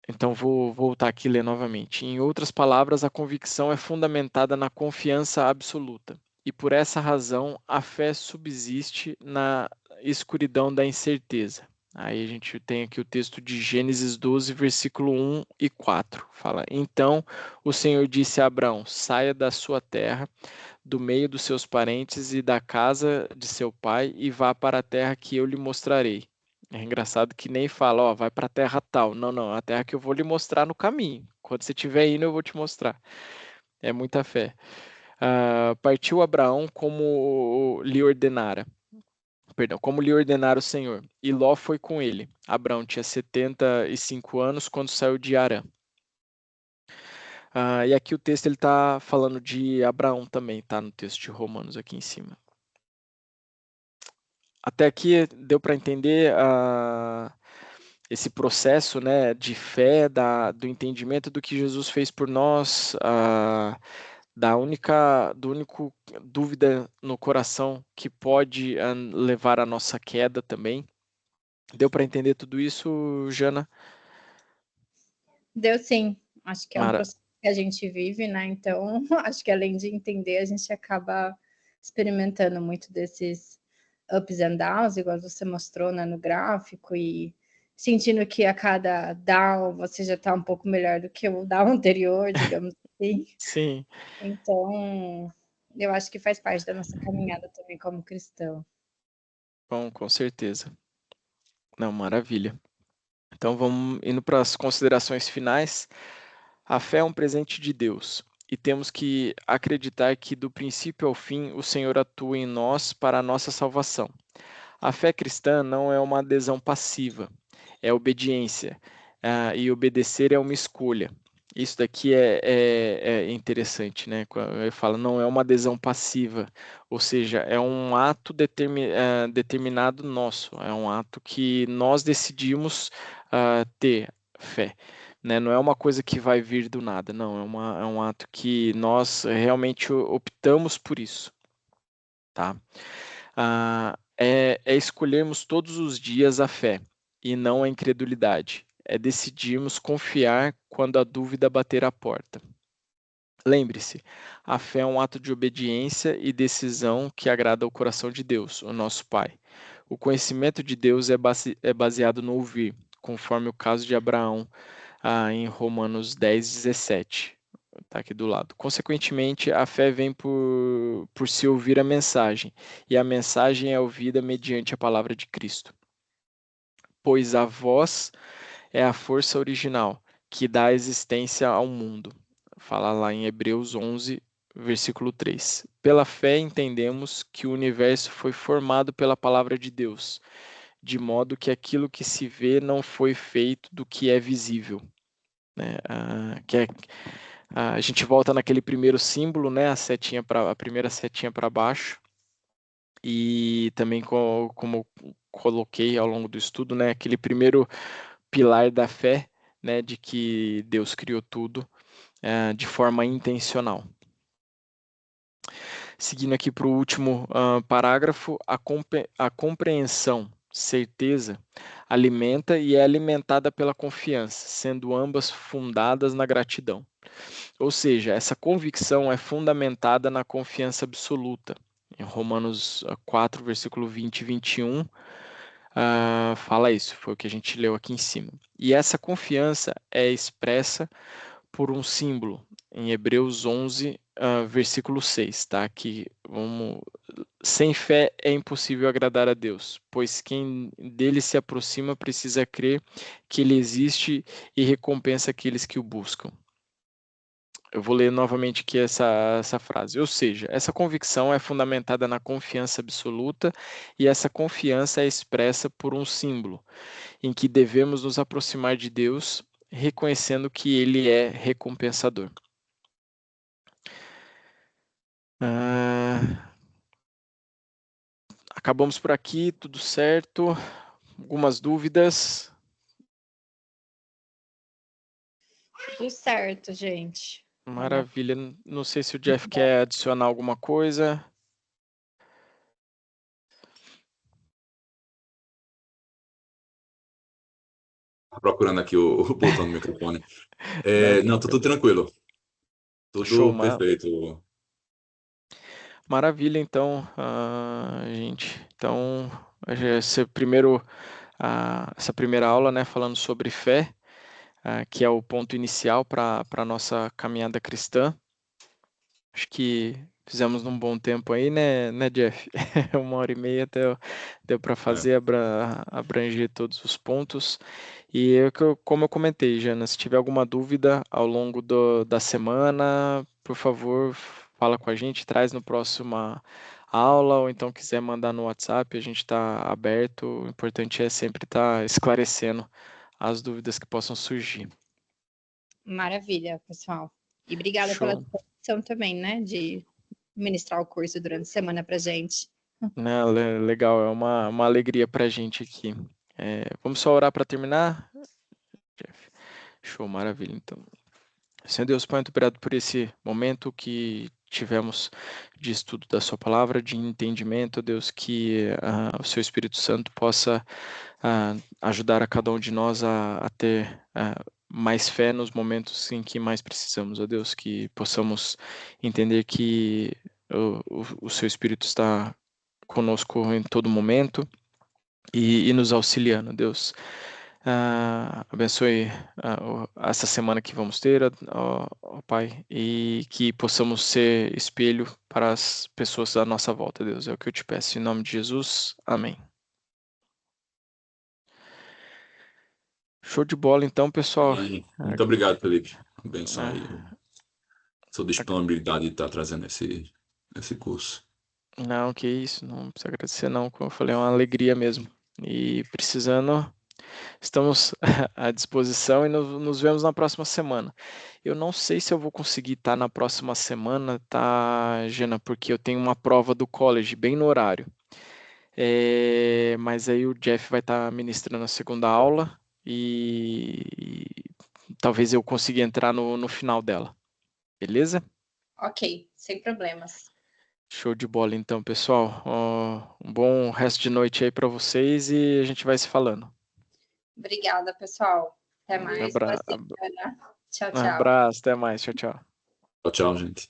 Então, vou voltar aqui e ler novamente. Em outras palavras, a convicção é fundamentada na confiança absoluta. E por essa razão, a fé subsiste na escuridão da incerteza. Aí a gente tem aqui o texto de Gênesis 12, versículo 1 e 4. Fala: Então o Senhor disse a Abraão: saia da sua terra, do meio dos seus parentes e da casa de seu pai, e vá para a terra que eu lhe mostrarei. É engraçado que nem fala, ó, vai para a terra tal. Não, não, a terra que eu vou lhe mostrar no caminho. Quando você estiver indo, eu vou te mostrar. É muita fé. Partiu Abraão como lhe ordenara. Perdão, como lhe ordenara o Senhor. E Ló foi com ele. Abraão tinha 75 anos quando saiu de Harã. E aqui o texto ele está falando de Abraão também, tá? No texto de Romanos aqui em cima. Até aqui deu para entender esse processo, né, de fé, do entendimento do que Jesus fez por nós, do único dúvida no coração que pode levar à nossa queda também. Deu para entender tudo isso, Jana? Deu sim. Acho que é um Mara... processo que a gente vive, né? Então, acho que além de entender, a gente acaba experimentando muito desses ups and downs, igual você mostrou, né, no gráfico, e sentindo que a cada down você já está um pouco melhor do que o down anterior, digamos assim. Sim. Então, eu acho que faz parte da nossa caminhada também como cristão. Bom, com certeza. Não, maravilha. Então vamos indo para as considerações finais. A fé é um presente de Deus e temos que acreditar que do princípio ao fim o Senhor atua em nós para a nossa salvação. A fé cristã não é uma adesão passiva, é obediência. E obedecer é uma escolha. Isso daqui é interessante, né? Quando ele fala, não é uma adesão passiva, ou seja, é um ato determinado nosso, é um ato que nós decidimos ter fé. Né? Não é uma coisa que vai vir do nada, não, é um ato que nós realmente optamos por isso. Tá? É escolhermos todos os dias a fé e não a incredulidade. É decidirmos confiar quando a dúvida bater a porta. Lembre-se, a fé é um ato de obediência e decisão que agrada ao coração de Deus, o nosso Pai. O conhecimento de Deus é baseado no ouvir, conforme o caso de Abraão, em Romanos 10:17. Está aqui do lado. Consequentemente, a fé vem por se ouvir a mensagem, e a mensagem é ouvida mediante a palavra de Cristo. Pois a voz é a força original que dá existência ao mundo. Fala lá em Hebreus 11, versículo 3. Pela fé entendemos que o universo foi formado pela palavra de Deus, de modo que aquilo que se vê não foi feito do que é visível. Né? A gente volta naquele primeiro símbolo, né? A primeira setinha para baixo. E também, como eu coloquei ao longo do estudo, né? Aquele primeiro pilar da fé, né? De que Deus criou tudo de forma intencional. Seguindo aqui para o último parágrafo, a compreensão, certeza, alimenta e é alimentada pela confiança, sendo ambas fundadas na gratidão. Ou seja, essa convicção é fundamentada na confiança absoluta. Em Romanos 4, versículo 20 e 21, fala isso, foi o que a gente leu aqui em cima. E essa confiança é expressa por um símbolo, em Hebreus 11, versículo 6, tá? Que sem fé é impossível agradar a Deus, pois quem dele se aproxima precisa crer que ele existe e recompensa aqueles que o buscam. Eu vou ler novamente aqui essa frase. Ou seja, essa convicção é fundamentada na confiança absoluta e essa confiança é expressa por um símbolo, em que devemos nos aproximar de Deus, reconhecendo que Ele é recompensador. Acabamos por aqui, tudo certo? Algumas dúvidas? Tudo certo, gente. Maravilha. Não sei se o Jeff quer adicionar alguma coisa. Procurando aqui o botão do microfone. Não, tô tudo tranquilo. Show, Tudo perfeito. maravilha, então, gente. Então, essa primeira aula, né, falando sobre fé, que é o ponto inicial para a nossa caminhada cristã. Acho que fizemos num bom tempo aí, né, Jeff? 1h30 deu para fazer, abranger todos os pontos. E como eu comentei, Jana, se tiver alguma dúvida ao longo da semana, por favor, fala com a gente, traz no próxima aula, ou então quiser mandar no WhatsApp, a gente está aberto. O importante é sempre estar esclarecendo as dúvidas que possam surgir. Maravilha, pessoal. E obrigada pela disposição também, né, de ministrar o curso durante a semana para gente. Legal, é uma alegria para a gente aqui. Vamos só orar para terminar? Jeff. Show, maravilha. Então, Senhor Deus, Pai, muito obrigado por esse momento que tivemos de estudo da sua palavra, de entendimento, Deus, que o seu Espírito Santo possa ajudar a cada um de nós a ter mais fé nos momentos em que mais precisamos, ó Deus, que possamos entender que o seu Espírito está conosco em todo momento e nos auxiliando, Deus. Abençoe essa semana que vamos ter, ó Pai, e que possamos ser espelho para as pessoas da nossa volta, Deus. É o que eu te peço, em nome de Jesus. Amém. Show de bola, então, pessoal. Muito obrigado, Felipe. A benção aí. Sua disponibilidade de estar trazendo esse curso. Não, que isso, não precisa agradecer não, como eu falei, é uma alegria mesmo. E precisando, estamos à disposição e nos vemos na próxima semana. Eu não sei se eu vou conseguir estar na próxima semana, tá, Jana, porque eu tenho uma prova do college bem no horário. Mas aí o Jeff vai estar ministrando a segunda aula e talvez eu consiga entrar no final dela. Beleza? Ok, sem problemas. Show de bola, então, pessoal. Um bom resto de noite aí para vocês e a gente vai se falando. Obrigada, pessoal. Até mais. Boa semana. Tchau, tchau. Abraço, até mais. Tchau, tchau. Tchau, tchau, gente.